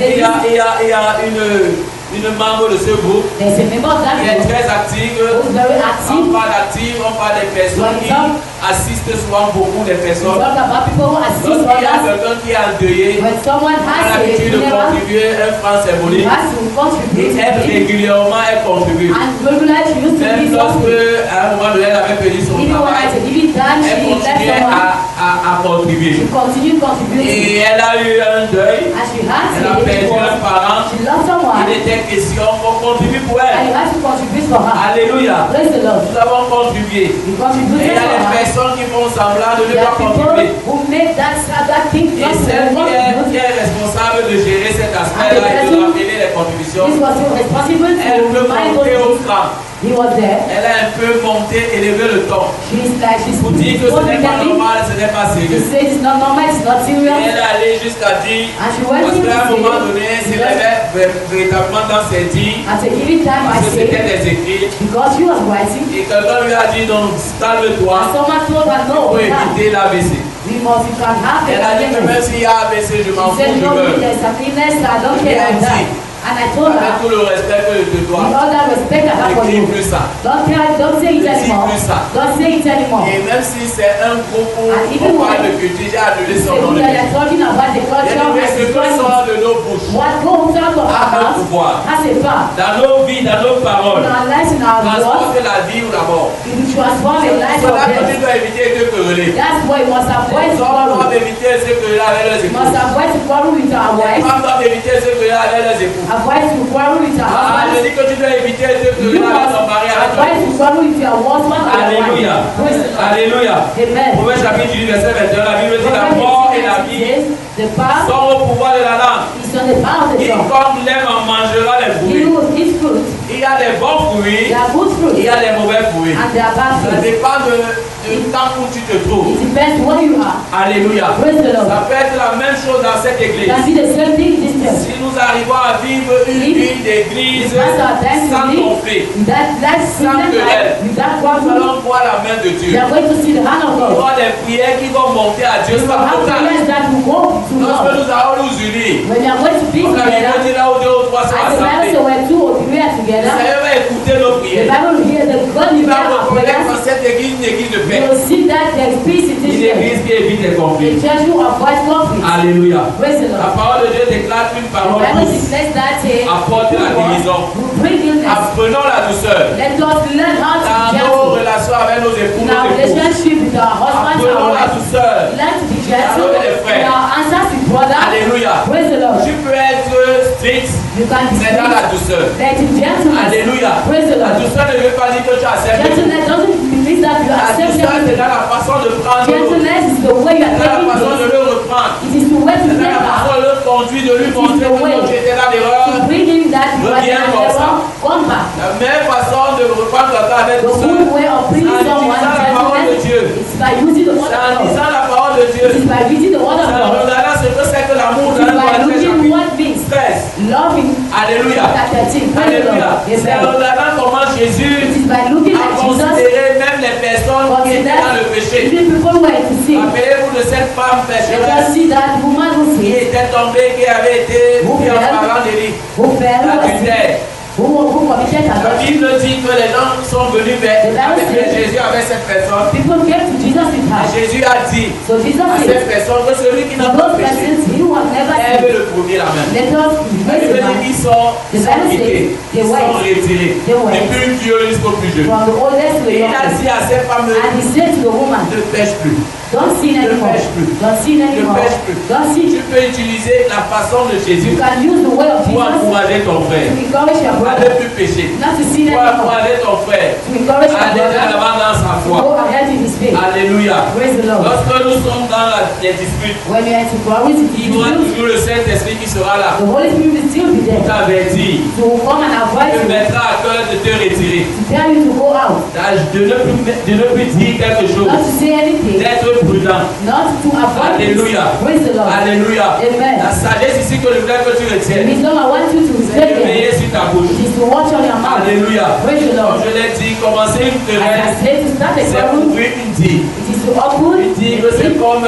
S1: et il y a une membre de ce groupe
S2: There's a member of that
S1: qui est
S2: group
S1: très active.
S2: who's very
S1: On
S2: active.
S1: parle d'active, on parle des personnes qui assistent souvent beaucoup des
S2: We
S1: personnes.
S2: talk about people who assist
S1: Lorsqu'il y a
S2: others.
S1: quelqu'un qui est endeuillé,
S2: When someone
S1: on a
S2: has a
S1: l'habitude de
S2: funeral,
S1: contribuer un franc
S2: he
S1: symbolique.
S2: has to
S1: Et
S2: contribute to
S1: elle
S2: it.
S1: régulièrement, elle contribue.
S2: And regularly she used to
S1: Même
S2: give
S1: lorsque,
S2: something.
S1: à un moment donné, elle avait perdu son
S2: Even when I
S1: travail,
S2: said, give it done,
S1: elle
S2: she left
S1: continuait
S2: someone.
S1: à contribuer.
S2: She continued contributing.
S1: Et elle a eu un deuil,
S2: And she had
S1: elle a
S2: to
S1: perdu un parent.
S2: she lost someone.
S1: Il était question qu'on contribue pour
S2: And
S1: elle.
S2: you have to contribute for her.
S1: Alléluia.
S2: Praise the Lord.
S1: Nous avons contribué.
S2: You
S1: Et
S2: contribute
S1: il y a
S2: for
S1: des
S2: her.
S1: personnes qui font semblant de ne
S2: There
S1: pas
S2: are people
S1: contribuer.
S2: who make that thing
S1: Et
S2: not
S1: celle qui
S2: contribute.
S1: est responsable de gérer cet aspect-là et de rappeler les contributions,
S2: This was responsible
S1: elle
S2: to
S1: peut
S2: remind
S1: monter au
S2: those
S1: franc.
S2: he was there.
S1: Elle a un peu monté, élevé le ton.
S2: She's
S1: Pour dire que ce n'est pas normal, ce n'est pas
S2: She
S1: sérieux.
S2: said it's not normal, it's not
S1: Et
S2: serious.
S1: elle est allée jusqu'à dire,
S2: And she went
S1: parce
S2: in to
S1: qu'à un moment
S2: say,
S1: donné, elle s'élevait véritablement dans ses dits,
S2: at a given time I
S1: parce que c'était
S2: say,
S1: des écrits.
S2: because she was writing,
S1: Et quelqu'un lui a dit, donc,
S2: and
S1: calme-toi,
S2: someone told her, no,
S1: pour
S2: we
S1: éviter l'AVC.
S2: can have
S1: Elle a dit que même
S2: it.
S1: s'il y a ABC, je m'en
S2: She
S1: fous,
S2: said,
S1: je
S2: no,
S1: meurs.
S2: there's happiness, I don't
S1: Et
S2: care
S1: elle
S2: about that.
S1: dit,
S2: And I told
S1: avec
S2: her,
S1: tout le respect que je te
S2: with
S1: dois,
S2: all that respect I have for
S1: dis
S2: you.
S1: plus ça.
S2: Don't say it
S1: Ne dis
S2: anymore.
S1: plus ça.
S2: Don't say it anymore.
S1: Et même si c'est un groupe où
S2: And even
S1: on parle
S2: when-
S1: de culture, j'ai annulé son
S2: If
S1: nom de
S2: we are
S1: culture.
S2: talking about the culture
S1: Mais ce que
S2: and
S1: sort de nos bouches,
S2: what goes out of our
S1: a un
S2: mouth
S1: pouvoir.
S2: has a power.
S1: Dans nos vies, dans nos
S2: In
S1: paroles,
S2: our lives, in our words,
S1: transporter la vie ou la mort.
S2: it will transform a life
S1: C'est
S2: of
S1: là que tu
S2: death.
S1: dois éviter de quereller.
S2: That's why we must avoid
S1: Les
S2: to
S1: hommes doivent
S2: quarrel.
S1: éviter de se quereller avec leurs
S2: We
S1: épouses.
S2: must avoid to quarrel with our
S1: Les
S2: wives.
S1: femmes doivent éviter de se quereller avec leurs époux.
S2: Avoid to quarrel with our
S1: Ah, je
S2: husbands.
S1: dis que tu dois éviter de te
S2: You
S1: quereller avec
S2: must
S1: ton mari, avec ton
S2: avoid
S1: époux.
S2: to quarrel with your husband or your
S1: Alléluia.
S2: wife. Praise the Lord.
S1: Alléluia.
S2: Amen.
S1: Proverbe chapitre 18, verset 21, la Bible dit la mort et la vie
S2: The power
S1: sont au pouvoir de la langue.
S2: is on the power of the tongue.
S1: Quiconque l'aime en mangera les
S2: He
S1: fruits.
S2: who eats fruit,
S1: Il y a des bons fruits,
S2: they are good
S1: il
S2: fruit,
S1: y a des mauvais fruits.
S2: and they are bad
S1: Ça
S2: fruit.
S1: dépend du temps où tu te trouves.
S2: It depends where you are.
S1: Alléluia.
S2: Praise the Lord.
S1: Ça peut être la même chose dans cette église.
S2: Can be the same thing in this church.
S1: Si nous arrivons à vivre une vie d'église
S2: That's our time to
S1: sans
S2: live.
S1: conflit,
S2: That's
S1: Sans
S2: Christian
S1: querelle.
S2: life without
S1: nous
S2: quarrel.
S1: allons voir la main de
S2: We
S1: Dieu.
S2: are going to see the hand of
S1: Nous
S2: God.
S1: aurons des prières qui vont monter à Dieu
S2: We will
S1: sans
S2: have
S1: total.
S2: prayers that will go to
S1: Lorsque
S2: God.
S1: nous allons nous unir,
S2: When we are going to be
S1: comme la Bible
S2: together,
S1: dit là où deux ou trois sont
S2: as the Bible
S1: assemblés,
S2: says where two or three are
S1: le
S2: together,
S1: Seigneur va écouter nos
S2: the
S1: prières.
S2: Bible will hear the God
S1: Il
S2: will
S1: va
S2: hear our
S1: reconnaître
S2: prayers.
S1: dans cette église une église de
S2: You
S1: paix.
S2: will see that there is peace in this
S1: Une
S2: church.
S1: église qui évite les
S2: A
S1: conflits.
S2: church who avoids conflict.
S1: Alléluia.
S2: Praise the
S1: La
S2: Lord.
S1: parole de Dieu déclare qu'une
S2: The
S1: parole
S2: Bible
S1: douce
S2: declares that
S1: apporte la division.
S2: will bring illness.
S1: Apprenons la douceur
S2: Let us learn how to be
S1: dans nos
S2: gentle
S1: relations avec nos époux,
S2: in
S1: nos
S2: our
S1: épouses.
S2: relationship with our husbands and
S1: Apprenons la
S2: wives.
S1: douceur.
S2: Learn to be gentle
S1: Avec les frères.
S2: in our answers with brothers.
S1: Alléluia.
S2: Praise the Lord.
S1: Tu peux être strict,
S2: You can be
S1: mais dans la
S2: strict,
S1: douceur.
S2: but in gentleness.
S1: Alléluia.
S2: Praise the
S1: La
S2: Lord.
S1: douceur ne veut pas dire que tu acceptes.
S2: Gentleness doesn't mean that you
S1: La
S2: accept
S1: douceur, c'est
S2: everything.
S1: dans la façon de prendre l'autre.
S2: Gentleness is the way you are
S1: C'est dans la
S2: taking
S1: façon de
S2: things.
S1: le reprendre.
S2: It is the way to
S1: C'est dans
S2: take
S1: la façon
S2: back.
S1: de le conduire, de lui
S2: It is
S1: montrer
S2: the
S1: que
S2: way
S1: non, j'étais dans l'erreur.
S2: to bring him that you are
S1: Reviens
S2: in
S1: comme ça.
S2: error. Come back.
S1: La meilleure façon de reprendre le temps avec
S2: The
S1: douceur,
S2: good way of bringing
S1: en
S2: someone
S1: utilisant la parole de
S2: gentleness
S1: Dieu.
S2: is by using the word
S1: c'est en
S2: of God.
S1: lisant la parole de Dieu.
S2: It is by reading the word of
S1: C'est en
S2: God.
S1: regardant ce que c'est que l'amour
S2: It
S1: dans
S2: is
S1: le
S2: by
S1: Corinthiens
S2: looking
S1: chapitre
S2: what means
S1: 13.
S2: loving.
S1: Alléluia.
S2: Chapter 13. Praise the
S1: Alléluia.
S2: Lord.
S1: C'est en
S2: Amen.
S1: regardant comment
S2: It
S1: Jésus
S2: is by looking
S1: a
S2: at Jesus.
S1: considéré même les personnes qui étaient dans le péché.
S2: Even people who were to sin.
S1: Rappelez-vous de cette femme
S2: Let us
S1: pécheresse
S2: see that woman who
S1: qui
S2: sinned,
S1: était tombée, qui avait été mise en parlant d'Élie.
S2: who fell,
S1: L'adultère.
S2: who committed
S1: La
S2: adultery.
S1: Bible dit que les gens sont venus vers Jésus avec cette personne.
S2: People came to Jesus with
S1: Et
S2: her.
S1: Jésus a dit
S2: So Jesus
S1: à
S2: said,
S1: cette personne que celui qui
S2: to
S1: n'a pas
S2: those
S1: péché,
S2: persons who have never
S1: lève
S2: sinned,
S1: le premier la main.
S2: let us
S1: La
S2: raise
S1: Bible
S2: the
S1: dit
S2: man
S1: qu'ils sont quittés,
S2: they
S1: ils sont
S2: went
S1: retirés,
S2: They went.
S1: du plus vieux jusqu'au plus jeune.
S2: from the oldest to the
S1: Et il a
S2: youngest.
S1: dit à cette femme,
S2: And he said to the woman,
S1: ne pêche plus.
S2: don't sin
S1: Ne
S2: anymore.
S1: pêche plus.
S2: Don't sin
S1: Ne
S2: anymore.
S1: pêche plus.
S2: Don't sin.
S1: Tu peux utiliser la façon de
S2: You
S1: Jésus
S2: can use the way of
S1: pour
S2: Jesus
S1: encourager ton
S2: to
S1: frère
S2: encourage your
S1: à
S2: brother
S1: ne plus pécher,
S2: not to sin
S1: pour
S2: anymore.
S1: encourager ton frère
S2: To encourage
S1: à
S2: your
S1: aller
S2: brother
S1: en avant dans sa
S2: to
S1: foi.
S2: go ahead in his faith.
S1: Alléluia.
S2: Praise the Lord.
S1: Lorsque nous sommes dans les disputes,
S2: When you are to quarrel with
S1: il y aura
S2: the
S1: toujours le Saint-Esprit qui sera là
S2: the Holy Spirit will still be
S1: pour
S2: there
S1: t'avertir,
S2: to come and advise
S1: te
S2: you,
S1: mettra à cœur de te retirer,
S2: to tell you to go out,
S1: de ne plus dire quelque chose,
S2: not to say anything,
S1: d'être prudent.
S2: not to avoid it.
S1: Alléluia.
S2: Praise the Lord.
S1: Alléluia.
S2: Amen.
S1: La sagesse ici que je voudrais que tu
S2: The
S1: retiennes,
S2: wisdom I want you to
S1: c'est
S2: stay
S1: de
S2: there.
S1: veiller sur ta bouche.
S2: It is to watch on your mouth.
S1: Alléluia.
S2: Praise the Lord.
S1: Comme je l'ai dit, commencer une
S2: As I
S1: querelle,
S2: said, to start a
S1: c'est
S2: quarrel,
S1: ouvrir une digue.
S2: it is to open
S1: Une digue, c'est comme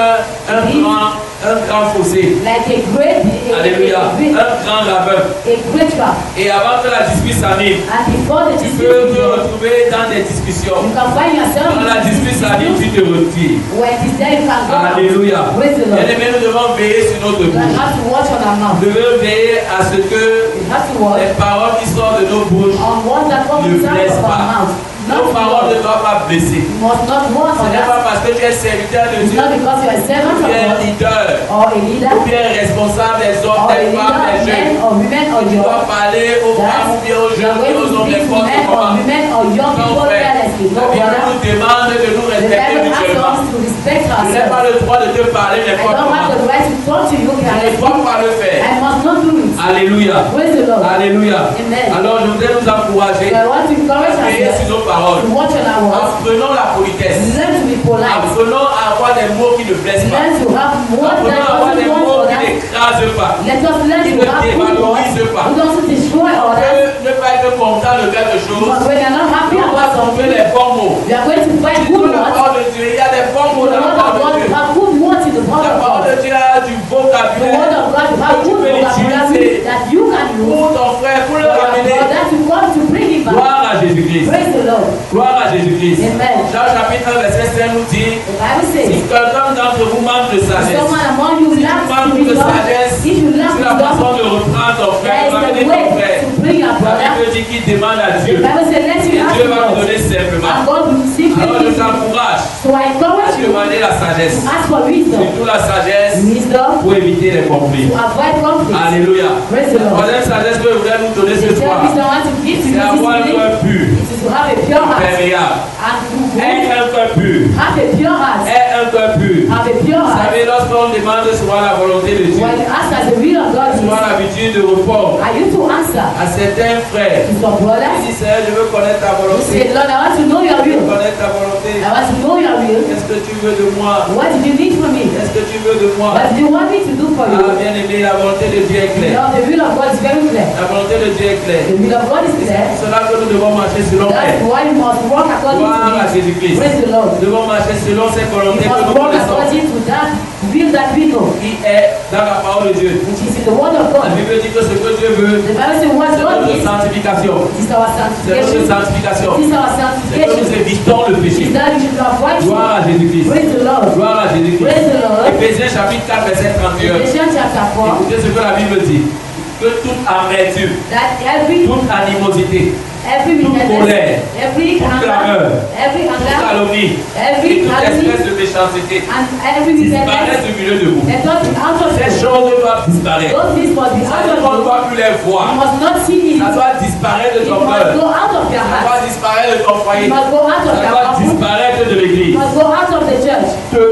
S1: un grand fossé.
S2: like a great,
S1: Alléluia. Un grand ravin.
S2: a great trap.
S1: Et avant que la dispute s'anime,
S2: And before the
S1: tu
S2: dispute
S1: peux te
S2: begins,
S1: retrouver dans des discussions.
S2: you can find yourself
S1: Quand la dispute s'anime, tu te retires.
S2: when it is there, you can go out.
S1: Alléluia.
S2: Praise the Lord.
S1: Bien-aimés, nous devons veiller sur notre
S2: You
S1: bouche.
S2: have to watch on our mouth.
S1: Nous devons veiller à ce que
S2: You have to watch
S1: les paroles qui sortent de nos bouches,
S2: on what that comes
S1: Ne
S2: out
S1: blesse
S2: of our
S1: pas.
S2: mouth.
S1: nos
S2: Not
S1: paroles ne doivent pas blesser.
S2: you must not watch
S1: Ce
S2: on
S1: n'est
S2: that.
S1: pas parce que tu es serviteur de
S2: It's
S1: Dieu,
S2: not because you are a servant
S1: ou
S2: of
S1: bien
S2: God
S1: leader,
S2: or a leader
S1: ou bien responsable des hommes,
S2: or a
S1: des
S2: leader
S1: femmes,
S2: of
S1: des
S2: men
S1: jeunes.
S2: or women or
S1: Tu
S2: young.
S1: dois parler aux femmes ou bien aux
S2: You are
S1: jeunes,
S2: going
S1: aux
S2: to
S1: hommes,
S2: speak
S1: des
S2: to
S1: forces,
S2: men or
S1: comment.
S2: women or young
S1: Non,
S2: people
S1: frère.
S2: carelessly.
S1: La
S2: No,
S1: Bible
S2: brother.
S1: nous demande de nous
S2: The
S1: respecter
S2: Bible asks
S1: mutuellement.
S2: us to respect
S1: Je n'ai
S2: ourselves.
S1: pas le droit de te parler
S2: I
S1: n'importe
S2: don't have
S1: comment.
S2: the right to talk to you
S1: Je ne
S2: carelessly.
S1: dois pas le faire.
S2: I must not do it.
S1: Alléluia.
S2: Praise the Lord.
S1: Alléluia.
S2: Amen.
S1: Alors je voudrais nous encourager
S2: So I want to encourage
S1: à veiller sur
S2: ourselves
S1: nos paroles.
S2: to watch on our words.
S1: Apprenons la politesse.
S2: Learn to be polite.
S1: Apprenons à avoir des mots qui ne blessent pas.
S2: Learn to have words that
S1: Apprenons à avoir des
S2: doesn't want
S1: mots qui
S2: others.
S1: n'écrasent pas.
S2: Let us learn
S1: Qui
S2: to
S1: ne
S2: have good words
S1: dévalorisent pas.
S2: who doesn't destroy
S1: On
S2: others.
S1: peut ne pas être content de quelque chose.
S2: But when you're not happy
S1: On va
S2: about
S1: trouver
S2: something,
S1: les bons mots.
S2: we are going to find good
S1: Dans la
S2: words.
S1: parole de Dieu, il y a des bons mots
S2: The
S1: dans la
S2: word of
S1: parole
S2: God,
S1: de Dieu.
S2: you have good words in the word
S1: La
S2: of
S1: parole
S2: God.
S1: de Dieu a du
S2: The word
S1: vocabulaire
S2: of God, you have
S1: que tu
S2: good
S1: peux
S2: vocabulary
S1: utiliser
S2: that you can use
S1: pour ton frère, pour le
S2: for your
S1: ramener.
S2: brother to come to bring him back.
S1: Gloire à Jésus-Christ.
S2: Praise the Lord.
S1: Gloire à Jésus-Christ.
S2: Amen.
S1: Jean chapitre 1, verset 5 nous dit,
S2: The Bible
S1: si
S2: says,
S1: quelqu'un d'entre vous manque de sagesse,
S2: someone among you lacks
S1: manque de
S2: wisdom,
S1: sagesse,
S2: if you lack
S1: c'est la
S2: wisdom,
S1: façon de reprendre ton frère,
S2: there is
S1: ramener
S2: a
S1: ton
S2: way
S1: frère.
S2: to bring your
S1: La
S2: brother.
S1: Bible dit qu'il demande à
S2: The
S1: Dieu.
S2: Bible says, let
S1: Et
S2: you ask
S1: Dieu va
S2: God,
S1: vous donner simplement.
S2: and God will receive
S1: Alors je
S2: you.
S1: t'encourage
S2: So I encourage
S1: à
S2: you
S1: demander la sagesse.
S2: to ask for wisdom.
S1: Surtout la sagesse
S2: Wisdom
S1: pour éviter les conflits.
S2: to avoid conflict.
S1: Alléluia.
S2: Praise the
S1: La
S2: Lord.
S1: troisième sagesse que je voudrais nous donner
S2: The
S1: ce
S2: third
S1: soir,
S2: wisdom I want to give to
S1: c'est
S2: you
S1: avoir un
S2: this
S1: cœur
S2: evening
S1: pur,
S2: is to have a pure heart.
S1: imperméable.
S2: And to
S1: Aie un cœur pur.
S2: have a pure heart.
S1: Aie un cœur pur.
S2: Have a pure
S1: Vous
S2: heart.
S1: savez, lorsqu'on demande souvent la volonté de Dieu,
S2: When you ask as the will of God
S1: souvent
S2: is,
S1: l'habitude de répondre
S2: are you to answer
S1: à certains frères.
S2: to some
S1: Il
S2: brothers?
S1: dit, Seigneur, je veux connaître ta
S2: You
S1: volonté.
S2: say, Lord, I want to know your
S1: Je veux
S2: will.
S1: connaître ta volonté.
S2: I want to know your will.
S1: Qu'est-ce que tu veux de moi?
S2: What did you need from me?
S1: Qu'est-ce que tu veux de moi?
S2: What do you want me to do for
S1: Ah,
S2: you?
S1: bien aimé, la volonté de Dieu est claire.
S2: Lord, the will of God is very clear.
S1: La volonté de Dieu est claire.
S2: The will of God is
S1: C'est
S2: clear.
S1: pour cela que nous devons marcher selon
S2: That's
S1: elle.
S2: why you must walk according
S1: Gloire à
S2: to it.
S1: Jésus-Christ.
S2: Praise the Lord.
S1: Nous devons marcher selon cette
S2: You
S1: volonté que
S2: must
S1: nous
S2: walk
S1: connaissons,
S2: according to that will that we know,
S1: qui est dans la parole de Dieu.
S2: which is in the word of
S1: La
S2: God.
S1: Bible dit que ce que Dieu veut,
S2: The Bible says what
S1: c'est
S2: God
S1: notre
S2: is,
S1: sanctification.
S2: is our
S1: C'est notre
S2: sanctification.
S1: sanctification.
S2: It is our
S1: C'est que
S2: sanctification.
S1: nous évitons le péché.
S2: Is that we should avoid sin.
S1: Gloire à Jésus-Christ.
S2: Praise the Lord.
S1: Gloire à Jésus-Christ.
S2: Praise the Lord.
S1: Éphésiens chapitre 4, verset 31.
S2: Ephesians chapter 4.
S1: Écoutez ce que la Bible dit. Que toute amertume,
S2: That every
S1: toute animosité,
S2: every
S1: toute colère,
S2: wickedness, every
S1: toute clameur,
S2: anger, every
S1: toute
S2: anger,
S1: calomnie,
S2: every
S1: et toute
S2: calumny,
S1: espèce de méchanceté
S2: and every
S1: disparaissent
S2: wickedness,
S1: du milieu de vous.
S2: let us be out of
S1: Ces
S2: it.
S1: choses doivent disparaître.
S2: Those things must be
S1: Ça
S2: out
S1: ne
S2: of
S1: on ne
S2: you.
S1: doit plus les
S2: You
S1: voir.
S2: must not see it.
S1: Ça doit disparaître de
S2: It
S1: ton
S2: must
S1: cœur.
S2: go out of your
S1: Ça
S2: heart.
S1: doit disparaître de ton foyer.
S2: It must go out of
S1: Ça
S2: your
S1: doit
S2: household.
S1: disparaître de
S2: It
S1: l'église.
S2: must go out of the church.
S1: De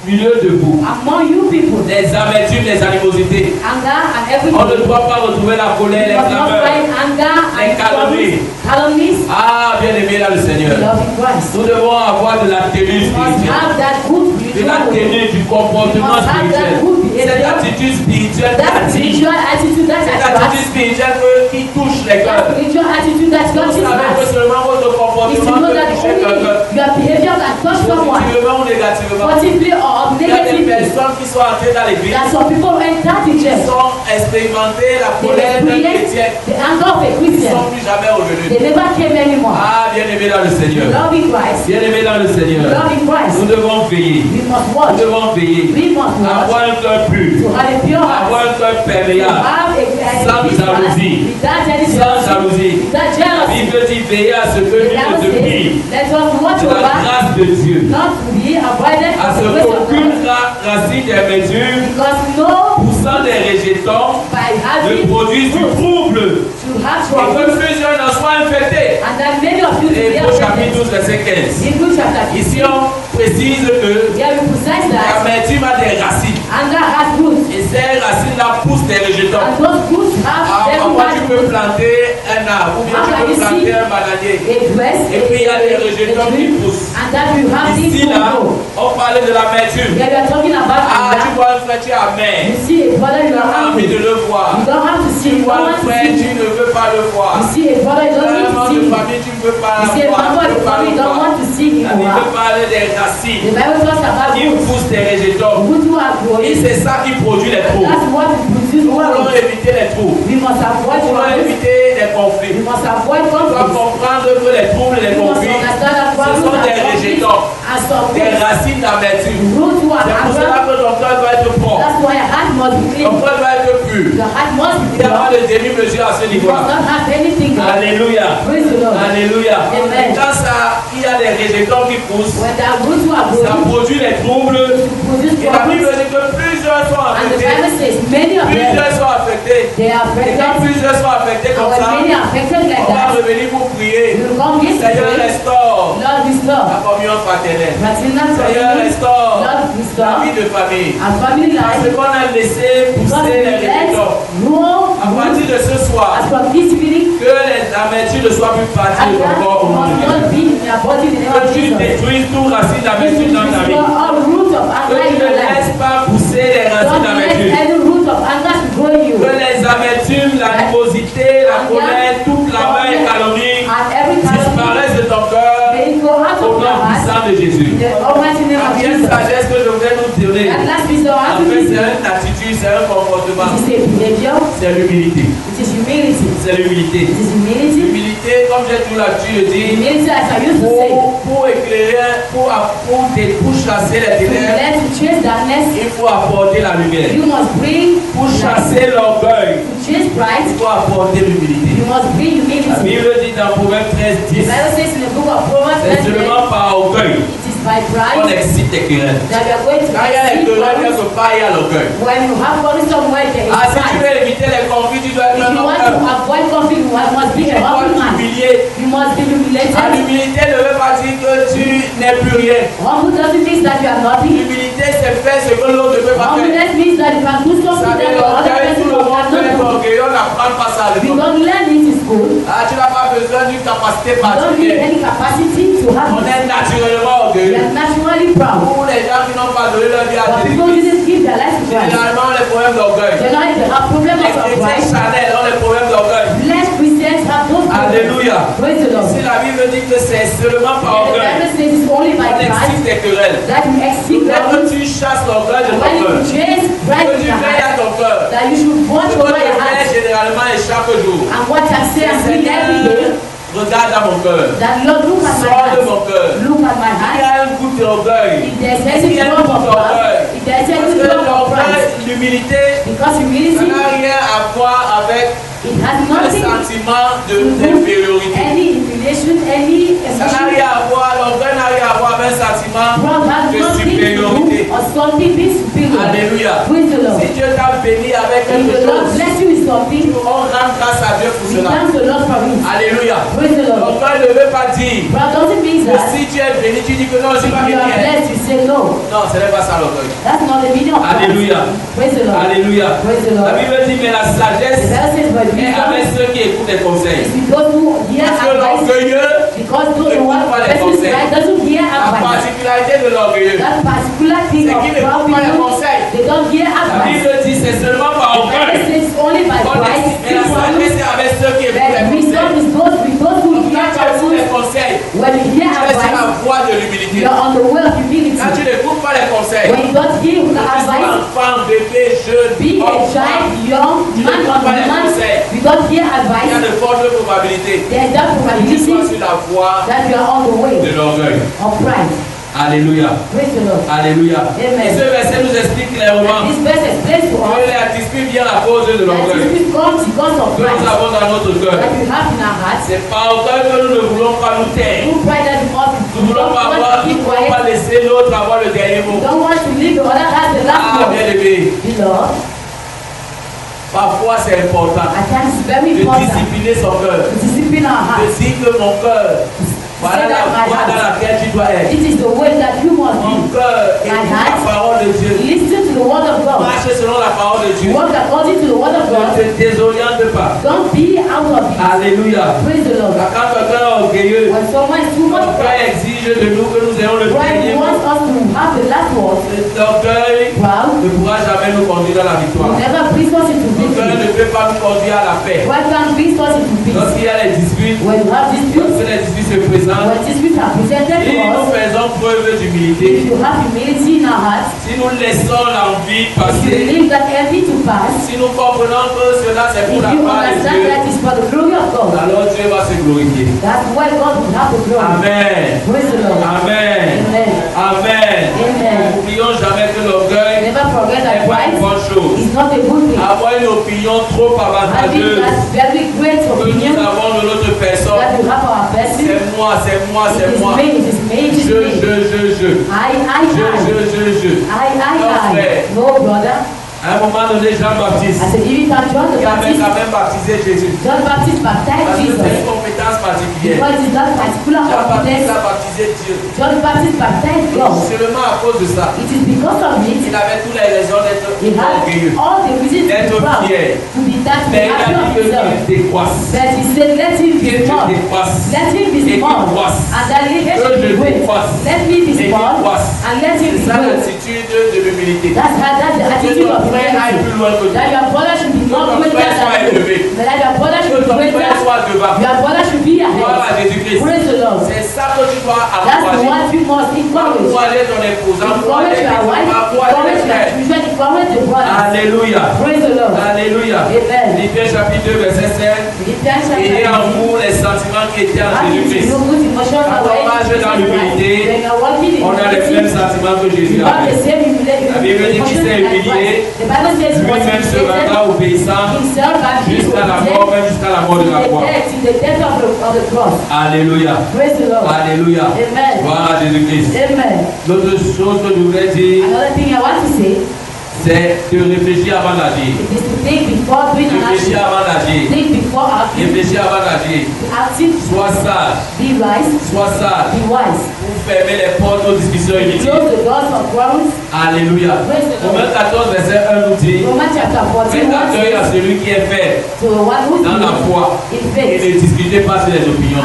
S1: milieu de vous.
S2: Among you people,
S1: Les amertumes, les animosités.
S2: anger and everything.
S1: On ne doit pas retrouver la colère, les
S2: You must not
S1: clameurs.
S2: find anger
S1: Les
S2: and
S1: calomnies.
S2: calumnies.
S1: Ah, bien aimé dans le Seigneur.
S2: Love in Christ.
S1: Nous devons avoir de la tenue
S2: You must
S1: spirituelle.
S2: have that good
S1: De la
S2: spiritual
S1: tenue, du comportement spirituel. Cette attitude spirituelle qui
S2: that
S1: attire.
S2: spiritual attitude that
S1: Cette
S2: attracts.
S1: attitude spirituelle qui touche les
S2: That
S1: cœurs.
S2: spiritual attitude that
S1: Vous
S2: touches
S1: savez que
S2: us.
S1: seulement votre
S2: Is to
S1: comportement
S2: know
S1: peut
S2: that
S1: toucher
S2: only
S1: quelqu'un.
S2: your behavior can touch someone.
S1: Positivement ou négativement.
S2: Positively or
S1: Il y a des
S2: negatively.
S1: personnes qui sont entrées dans l'église,
S2: That some people enter the
S1: qui
S2: church.
S1: sont expérimentées la
S2: They
S1: colère d'un
S2: experience
S1: chrétien,
S2: the anger of a
S1: qui ne
S2: Christian.
S1: sont plus jamais revenus.
S2: They never came anymore.
S1: Ah, bien aimé dans le Seigneur.
S2: Love in Christ.
S1: Bien aimé dans le Seigneur.
S2: Love in Christ.
S1: Nous devons veiller.
S2: We must
S1: Nous
S2: watch.
S1: devons veiller.
S2: We must watch.
S1: Avoir un cœur pur.
S2: To have a pure heart.
S1: Avoir un cœur
S2: To
S1: perméable.
S2: have a
S1: Sans
S2: peace heart
S1: jalousie.
S2: without any
S1: Sans
S2: jealousy.
S1: jalousie.
S2: Without
S1: La
S2: jealousy.
S1: Bible dit veiller à ce que
S2: The
S1: nul ne
S2: Bible
S1: te prie.
S2: says, let us watch
S1: C'est la
S2: over,
S1: grâce de Dieu.
S2: not to be avoided
S1: À
S2: of
S1: ce
S2: the grace of
S1: qu'aucune
S2: God.
S1: racine des mesures,
S2: Because no,
S1: poussant des rejetons,
S2: by
S1: ne
S2: having
S1: produisent du
S2: fruit,
S1: trouble.
S2: to have
S1: Et
S2: trouble,
S1: que plusieurs en soient infectés.
S2: and that many of you to be
S1: Hébreux chapitre
S2: affected.
S1: 12, verset 15.
S2: Hebrews chapter 15.
S1: Ici, on précise que
S2: Here we precise that
S1: l'amertume a des racines.
S2: anger has roots,
S1: Et ces racines-là poussent des rejetons.
S2: and those roots have
S1: Ah, parfois, tu peux
S2: everyone
S1: planter un arbre ou bien tu peux planter un bananier.
S2: a dress,
S1: Et puis, il y a des rejetons qui
S2: tree,
S1: poussent.
S2: and that you have these
S1: Ici, là,
S2: people.
S1: on parlait de l'amertume.
S2: Here we are talking about
S1: Ah, tu
S2: anger.
S1: vois un frère, tu es amer.
S2: You see a brother,
S1: Tu
S2: you are
S1: as envie de
S2: angry.
S1: le voir.
S2: You don't have to see,
S1: Tu
S2: you
S1: vois
S2: don't
S1: un
S2: want to
S1: frère,
S2: see.
S1: tu ne veux pas le voir.
S2: You see a brother, you don't
S1: Un
S2: need to
S1: membre
S2: see
S1: de
S2: him.
S1: famille, tu ne veux pas
S2: You
S1: le
S2: see a
S1: voir.
S2: member of
S1: Tu
S2: the
S1: veux pas
S2: family,
S1: le
S2: you don't
S1: voir.
S2: want to see him.
S1: La Bible parle des racines.
S2: The Bible talks about
S1: Qui
S2: roots.
S1: poussent des rejetons.
S2: Roots who are
S1: Et
S2: growing.
S1: c'est ça qui produit les trous.
S2: That's what produces
S1: Nous allons
S2: roots.
S1: éviter les trous.
S2: We must avoid
S1: Nous allons
S2: conflict.
S1: éviter les conflits.
S2: We must avoid
S1: Tu dois
S2: conflict.
S1: comprendre que les troubles et les
S2: We must
S1: conflits,
S2: understand that
S1: ce sont
S2: problems
S1: des
S2: are conflicts
S1: rejetons,
S2: and some
S1: des
S2: roots.
S1: racines d'amertume.
S2: Roots who are
S1: C'est pour cela
S2: anger.
S1: que ton cœur doit être propre.
S2: That's why your heart must be
S1: Ton
S2: clean.
S1: cœur doit être pur.
S2: Your heart must be
S1: Il n'y a pas
S2: pure.
S1: de demi-mesure à ce
S2: You must
S1: niveau-là.
S2: not have anything there.
S1: Alléluia.
S2: Praise the Lord.
S1: Alléluia.
S2: Amen.
S1: Quand ça, il y a des rejetons qui poussent,
S2: When there are roots who are
S1: ça
S2: growing,
S1: produit les troubles.
S2: to produce
S1: Et la Bible
S2: problems.
S1: dit que plusieurs sont
S2: And the
S1: affectés.
S2: Bible says many of them,
S1: Plusieurs sont affectés.
S2: they are
S1: Et quand
S2: affected.
S1: plusieurs sont affectés
S2: And
S1: comme
S2: when
S1: ça,
S2: many are affected like
S1: on va
S2: that,
S1: revenir pour prier.
S2: you will come here to
S1: Seigneur,
S2: pray.
S1: restaure
S2: Lord, restore.
S1: la communion fraternelle.
S2: Fraternal
S1: Seigneur,
S2: communion.
S1: restaure
S2: Lord,
S1: la
S2: restore.
S1: vie de famille.
S2: Our family
S1: Parce
S2: life.
S1: qu'on a laissé
S2: Because
S1: pousser
S2: we
S1: les
S2: let
S1: rejetons.
S2: grow
S1: À partir de ce soir,
S2: as from this evening,
S1: que les amertumes ne soient plus parties
S2: and
S1: de ton
S2: that
S1: corps au nom
S2: must
S1: de
S2: not
S1: Jésus.
S2: be in your body in the name
S1: Que
S2: of
S1: tu
S2: Jesus.
S1: détruises toute racine d'amertume dans ta vie.
S2: Restore all roots of
S1: Que
S2: anger
S1: tu
S2: in
S1: ne
S2: your life.
S1: laisses pas pousser les racines
S2: Don't let
S1: d'amertume.
S2: any root of anger to grow in you.
S1: Que les amertumes, l'animosité, la colère, toute la main et calomnie
S2: And every time
S1: disparaissent de ton cœur
S2: may it go out
S1: au
S2: of your
S1: nom
S2: heart.
S1: puissant de Jésus.
S2: In the almighty name
S1: La
S2: of
S1: première
S2: Jesus.
S1: sagesse que je voudrais nous donner,
S2: That last wisdom I
S1: en
S2: want to
S1: fait,
S2: give
S1: c'est
S2: you.
S1: une attitude, c'est un comportement,
S2: It is a behavior.
S1: c'est l'humilité.
S2: It is humility.
S1: C'est l'humilité.
S2: It is humility.
S1: L'humilité comme j'ai toujours l'habitude de dire,
S2: Humility, as I used to say,
S1: pour éclairer, pour chasser les ténèbres,
S2: to chase darkness,
S1: il faut apporter la lumière.
S2: you must bring
S1: Pour
S2: light.
S1: chasser l'orgueil,
S2: To chase pride,
S1: il faut apporter l'humilité.
S2: you must bring
S1: La
S2: humility.
S1: Bible dit dans Proverbe 13,
S2: The
S1: 10,
S2: Bible says in the book of Proverbs,
S1: c'est seulement par orgueil
S2: it is by
S1: qu'on
S2: pride
S1: excite les querelles.
S2: that you are going to
S1: Quand il y a les
S2: exceed
S1: querelles,
S2: others.
S1: quelque part, il y a l'orgueil.
S2: When you have money somewhere, there is
S1: Ah, si tu
S2: pride.
S1: veux éviter les conflits, tu dois être
S2: If
S1: un
S2: you
S1: homme
S2: want to
S1: humble.
S2: avoid conflict, you must be
S1: Tu
S2: a
S1: dois
S2: humble man.
S1: t'humilier.
S2: You must be humiliated.
S1: Ah, l'humilité ne veut pas dire que tu n'es plus rien.
S2: Humble doesn't mean that you are nothing.
S1: L'humilité, c'est faire ce que l'autre ne peut pas faire.
S2: Humbleness means that you can do
S1: Ça
S2: something
S1: veut
S2: that the other
S1: l'orgueil,
S2: person
S1: tout le monde peut être
S2: cannot do.
S1: orgueilleux, on n'apprend pas ça à
S2: You
S1: l'école.
S2: don't learn it in school.
S1: Ah, tu n'as pas besoin d'une capacité
S2: You don't need
S1: particulière.
S2: any capacity to have
S1: On
S2: it.
S1: est naturellement
S2: You
S1: orgueilleux.
S2: are naturally proud.
S1: Pour les gens qui n'ont pas donné leur vie à
S2: But people
S1: Jésus,
S2: didn't give their life to Christ.
S1: généralement les problèmes d'orgueil.
S2: Generally, they have problems
S1: Les
S2: of
S1: chrétiens
S2: pride.
S1: charnels ont les problèmes d'orgueil.
S2: Blessed Christians have those problems.
S1: Alléluia.
S2: Praise the Lord.
S1: Si la Bible dit que c'est seulement par
S2: And the
S1: orgueil
S2: Bible says it's only by
S1: qu'on
S2: pride
S1: excite les querelles.
S2: that you exceed
S1: Peut-être que
S2: others.
S1: tu chasses l'orgueil de ton
S2: When you
S1: cœur.
S2: chase pride
S1: Que
S2: in
S1: tu
S2: your
S1: veilles
S2: heart,
S1: à ton cœur.
S2: that you should watch
S1: Ce que
S2: over
S1: tu
S2: your
S1: fais
S2: heart
S1: généralement et chaque jour.
S2: and what I say and read every day.
S1: Regarde à mon cœur.
S2: That Lord, look at my
S1: Sors de
S2: heart.
S1: mon cœur.
S2: Look at my
S1: Il y
S2: heart.
S1: a un goût d'orgueil.
S2: If there's
S1: Il
S2: any
S1: y a un
S2: drop
S1: goût
S2: of
S1: d'orgueil.
S2: pride, if there's
S1: Parce
S2: any
S1: que
S2: drop of
S1: l'orgueil,
S2: pride,
S1: l'humilité,
S2: because
S1: ça
S2: humility,
S1: n'a rien à voir avec
S2: it has
S1: un
S2: nothing
S1: sentiment
S2: to do
S1: d'infériorité.
S2: any humiliation, any
S1: Ça n'a
S2: emotion.
S1: rien à voir, l'orgueil n'a rien à voir avec un sentiment
S2: Pride has
S1: de
S2: nothing to
S1: supériorité.
S2: do or something being superior.
S1: Alléluia.
S2: Praise the Lord.
S1: Si Dieu t'a béni avec
S2: If
S1: quelque
S2: the Lord
S1: chose,
S2: bless you with something,
S1: on rend grâce à Dieu pour
S2: we
S1: cela.
S2: thank the Lord for it.
S1: Alléluia.
S2: Praise the Lord.
S1: L'orgueil ne veut pas dire
S2: Pride doesn't mean
S1: que
S2: that
S1: si tu es béni, tu dis que non, je
S2: if
S1: suis pas
S2: you are
S1: béni.
S2: blessed, you say no.
S1: Non, ce n'est pas ça l'orgueil.
S2: That's not the meaning of pride.
S1: Alléluia.
S2: Praise the Lord.
S1: Alléluia.
S2: Praise the
S1: La
S2: Lord.
S1: Bible dit, mais la
S2: The
S1: sagesse
S2: Bible says, but
S1: est avec
S2: wisdom
S1: ceux qui écoutent les conseils.
S2: is because who hear
S1: Parce que
S2: advice,
S1: l'orgueilleux,
S2: because those who
S1: écoute
S2: want
S1: pas les
S2: person's
S1: conseils.
S2: pride doesn't hear
S1: la
S2: advice.
S1: particularité de l'orgueilleux,
S2: That particular thing
S1: c'est
S2: of
S1: qu'il
S2: proud
S1: n'écoute pas les
S2: people,
S1: conseils.
S2: they don't hear
S1: La
S2: advice.
S1: Bible dit, c'est seulement par
S2: The Bible
S1: orgueil.
S2: says only by
S1: Mais
S2: pride,
S1: la sagesse est avec ceux qui écoutent les
S2: but wisdom
S1: conseils.
S2: is those with those who
S1: Donc,
S2: hear
S1: quand tu écoutes les
S2: advice.
S1: conseils,
S2: When you hear
S1: tu es sur la
S2: advice,
S1: voie de l'humilité.
S2: you are on the way of humility.
S1: Quand tu n'écoutes pas les conseils,
S2: When you don't hear the
S1: tu sois
S2: advice,
S1: enfant, bébé, jeune,
S2: be a
S1: homme,
S2: child,
S1: femme,
S2: young, man or
S1: pas les
S2: woman,
S1: conseils.
S2: you don't hear
S1: il y a
S2: advice,
S1: de fortes probabilités
S2: there is that
S1: que tu
S2: probability
S1: sois sur la voie
S2: that you are on the way
S1: de l'orgueil.
S2: of pride.
S1: Alléluia.
S2: Praise the Lord.
S1: Alléluia.
S2: Amen.
S1: Et ce verset nous explique clairement
S2: This verse explains to
S1: que
S2: us
S1: la dispute vient à cause de
S2: that
S1: l'orgueil
S2: this comes because of
S1: que nous
S2: pride
S1: avons dans notre cœur.
S2: that we have in our hearts.
S1: C'est par orgueil que nous ne voulons pas nous taire.
S2: Through pride that we must
S1: Nous ne voulons pas laisser l'autre avoir le dernier
S2: We
S1: mot.
S2: don't want to leave the other as the last
S1: Ah,
S2: one.
S1: bien aimé,
S2: Beloved,
S1: parfois c'est important
S2: at times it's very
S1: de
S2: important
S1: discipliner son cœur.
S2: to discipline our
S1: De
S2: hearts.
S1: dire que mon cœur, voilà la voie dans laquelle tu dois être.
S2: It is the way that you must
S1: Mon
S2: be.
S1: cœur écoute la parole de Dieu.
S2: Listen to the word of God.
S1: Marche selon la parole de Dieu.
S2: Walk according to the word of
S1: Ne
S2: God.
S1: te désoriente pas.
S2: Don't be out of it.
S1: Alléluia.
S2: Praise the Lord.
S1: Quand quelqu'un est orgueilleux,
S2: When someone is too much
S1: l'orgueil
S2: pride,
S1: exige de nous que nous ayons le dernier
S2: pride
S1: mot.
S2: wants us to have the last word.
S1: L'orgueil
S2: Proud
S1: ne pourra jamais nous conduire à la victoire.
S2: will never brings us into
S1: L'orgueil
S2: victory.
S1: ne peut pas nous conduire à la paix.
S2: Pride can bring us into peace.
S1: Lorsqu'il y a les disputes,
S2: When you have disputes,
S1: lorsque les disputes se présentent,
S2: when disputes are presented
S1: si
S2: to
S1: nous
S2: us,
S1: faisons preuve
S2: if
S1: d'humilité,
S2: you have humility in our hearts,
S1: si nous laissons l'envie
S2: if you
S1: passer,
S2: believe that envy to pass,
S1: si nous comprenons que cela c'est
S2: if
S1: pour la
S2: you
S1: part de
S2: understand
S1: Dieu,
S2: that it's for the glory of God,
S1: alors Dieu va se glorifier.
S2: that's why God will have the glory.
S1: Amen.
S2: Praise the Lord.
S1: Amen.
S2: Amen.
S1: Amen.
S2: Amen.
S1: N'oublions jamais que l'orgueil
S2: Never forget
S1: n'est
S2: that
S1: pas une
S2: pride
S1: bonne chose.
S2: is not a good thing.
S1: Avoir une opinion trop
S2: Having
S1: avantageuse
S2: that very great
S1: que nous
S2: opinion
S1: avons de notre personne,
S2: that you have our person,
S1: c'est moi, c'est moi,
S2: it
S1: c'est
S2: is
S1: moi.
S2: me, it is me, it is
S1: Je.
S2: me. I. No, brother.
S1: À un moment donné, Jean-Baptiste,
S2: I said, even that John the
S1: il avait
S2: Baptist,
S1: quand même baptisé Jésus.
S2: John Baptist
S1: Parce
S2: baptized
S1: que c'est une
S2: Jesus.
S1: compétence particulière.
S2: Because it is that particular
S1: Jean-Baptiste
S2: confidence.
S1: a baptisé Dieu.
S2: John Baptist baptized God.
S1: Seulement à cause de ça,
S2: It is because of it,
S1: il avait toutes les raisons d'être
S2: he had
S1: orgueilleux.
S2: all the reasons to
S1: D'être
S2: be proud,
S1: fier.
S2: to be that
S1: Mais il a
S2: happy of
S1: dit que
S2: himself.
S1: Dieu décroisse.
S2: But he said, let him
S1: Que
S2: be
S1: Dieu
S2: small.
S1: décroisse.
S2: Let him be
S1: Et qu'il
S2: small.
S1: croisse.
S2: And that he
S1: Que
S2: should
S1: je
S2: be great.
S1: décroisse.
S2: Let me be
S1: Et qu'il
S2: small.
S1: croisse.
S2: And let him
S1: C'est
S2: be
S1: ça
S2: great.
S1: l'attitude de l'humilité.
S2: That's the
S1: Que
S2: attitude
S1: ton
S2: of
S1: frère aille
S2: humility.
S1: plus loin que toi.
S2: That your brother should be more
S1: ton
S2: greater
S1: frère soit
S2: than you.
S1: élevé.
S2: But that your brother
S1: Que
S2: should be
S1: ton frère
S2: greater.
S1: soit devant.
S2: Your brother should be
S1: Gloire à
S2: ahead.
S1: Jésus-Christ.
S2: Praise the Lord.
S1: C'est ça que tu dois
S2: That's the
S1: encourager.
S2: one you must encourage.
S1: Encourager ton épouse.
S2: Encourage your wife. Encourage your children. Encourage your brother.
S1: Alléluia.
S2: Praise the Lord.
S1: Alléluia.
S2: Amen.
S1: Philippiens chapitre 2 verset 7.
S2: Philippians chapter
S1: Ayez en
S2: 2.
S1: vous les sentiments qui étaient en Jésus-Christ. Quand on marche dans l'humilité, on a les mêmes sentiments que Jésus avait. La Bible dit qu'il s'est humilié, lui-même se rendra obéissant jusqu'à la mort, même jusqu'à la mort de la croix. Alléluia. Alléluia. Gloire à Jésus-Christ. L'autre chose que je voudrais dire, c'est de réfléchir avant d'agir. Réfléchir avant d'agir. Réfléchir avant d'agir. Sois sage. Sois sage. Pour fermer les portes aux discussions inutiles. Alléluia. Romains 14, verset 1 nous dit: faites accueil à celui qui est fait dans la foi et ne discutez pas sur les opinions.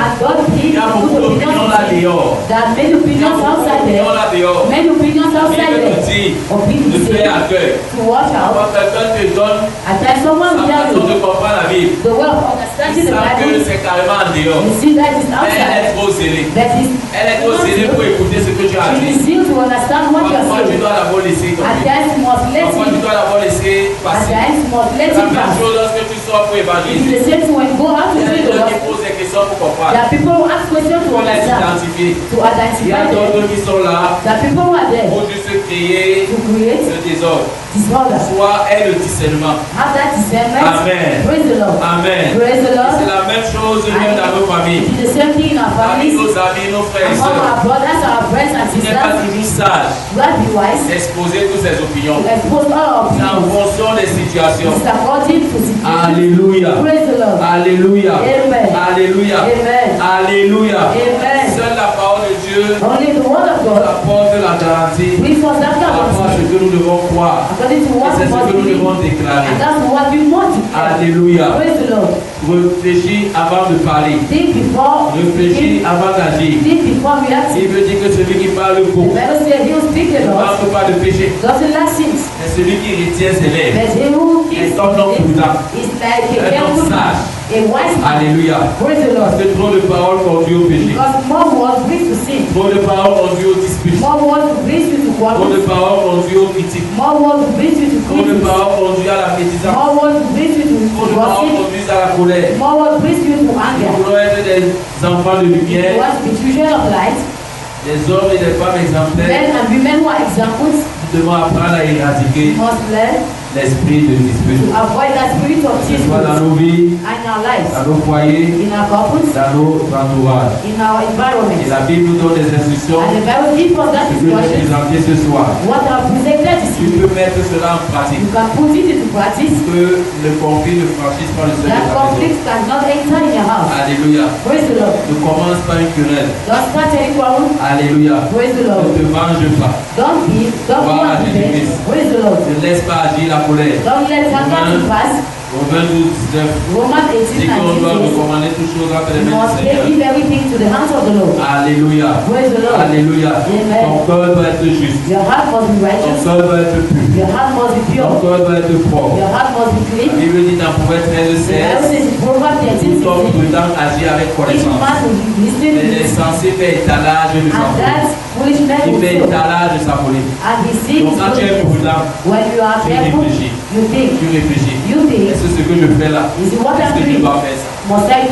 S1: Il y a beaucoup d'opinions là dehors. Il y a beaucoup d'opinions là dehors. La Bible nous dit de faire accueil. Quand quelqu'un te donne sa façon de comprendre la Bible, il sent que c'est carrément en dehors. Mais elle est trop zélée. Elle est trop zélée pour écouter ce que tu as dit. Parfois tu dois d'abord laisser tomber. Parfois tu dois d'abord laisser passer. La même chose lorsque tu sors pour évangéliser. Il y a des gens qui posent des questions pour comprendre. Il faut les identifier. Il y a d'autres qui sont là pour juste créer le désordre. Soit est le discernement. Amen. Amen. C'est la même chose même dans nos familles. Avec nos amis, nos frères et sœurs. Il n'est pas toujours sage d'exposer toutes ses opinions. C'est en fonction des situations. Alléluia. Alléluia. Alléluia. Alléluia. Seule la parole de Dieu apporte la garantie par rapport à ce que nous devons croire. C'est ce que nous devons déclarer. Alléluia. Réfléchis avant de parler. Réfléchis avant d'agir. Il veut dire que celui qui parle beaucoup ne manque pas de péché. Mais celui qui retient ses lèvres est un homme prudent, un homme sage. Alléluia. Parce que trop de paroles conduisent au péché. Trop de paroles conduisent aux disputes. Trop de paroles conduisent aux critiques. Trop de paroles conduisent à la médisance. Trop de paroles conduisent à la colère. Nous voulons être des enfants de lumière, des hommes et des femmes exemplaires. Nous devons apprendre à éradiquer l'esprit de dispute. Que ce soit dans nos vies, dans nos foyers, dans nos entourages. Et la Bible nous donne des instructions. Ce que je vais présenter ce soir. Tu peux mettre cela en pratique. Que le conflit ne franchisse pas le seuil de ta maison. Alléluia. Ne commence pas une querelle. Alléluia. Ne te venge pas. Gloire à Jésus-Christ. Ne laisse pas agir la colère. Romains 12, 19 dit qu'on doit recommander toutes choses entre les mains du Seigneur. Alléluia. Alléluia. Ton cœur doit être juste. Ton cœur doit être pur. Ton cœur doit être propre. La Bible dit dans Proverbe 13, tout homme prudent agit avec connaissance. Mais l'insensé fait étalage de sa folie. Il fait étalage de sa folie. Donc quand tu es prudent, tu réfléchis. C'est ce que je fais là. Est-ce que je dois faire ça?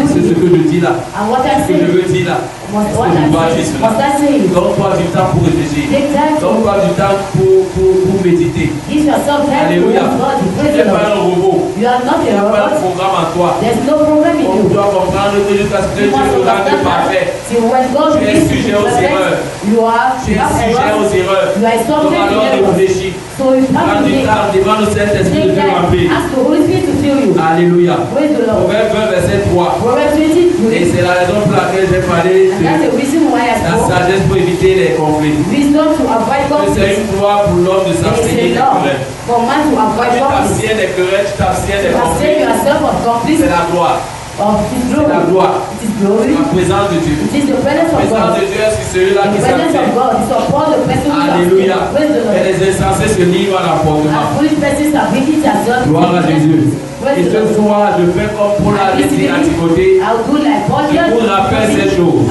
S1: C'est ce que je dis là. Ce que je veux dire là. Est-ce que je dois dire cela? Donne-toi du temps pour réfléchir. Donne-toi du temps pour méditer. Alléluia. Tu n'es pas un robot. Il n'y a pas de programme en toi. On doit comprendre que jusqu'à ce que Dieu te rende parfait. Tu es sujet aux erreurs. Tu es sujet aux erreurs. Donc alors réfléchis. Prends du temps devant le Saint-Esprit de Dieu remplir. Alléluia. Proverbe 20, verset 3. Et c'est la raison pour laquelle j'ai parlé de la sagesse pour éviter les conflits. C'est une loi pour l'homme de s'abstenir des querelles. Tu t'abstiens des querelles, tu t'abstiens des conflits. C'est la gloire. C'est la gloire. La présence de Dieu. La présence de Dieu est sur celui-là qui s'abstient. Alléluia. Et les insensés se livrent à l'emportement. Gloire à Jésus. Et ce soir, je fais comme Paul a dit à Timothée. Je vous rappelle ces choses.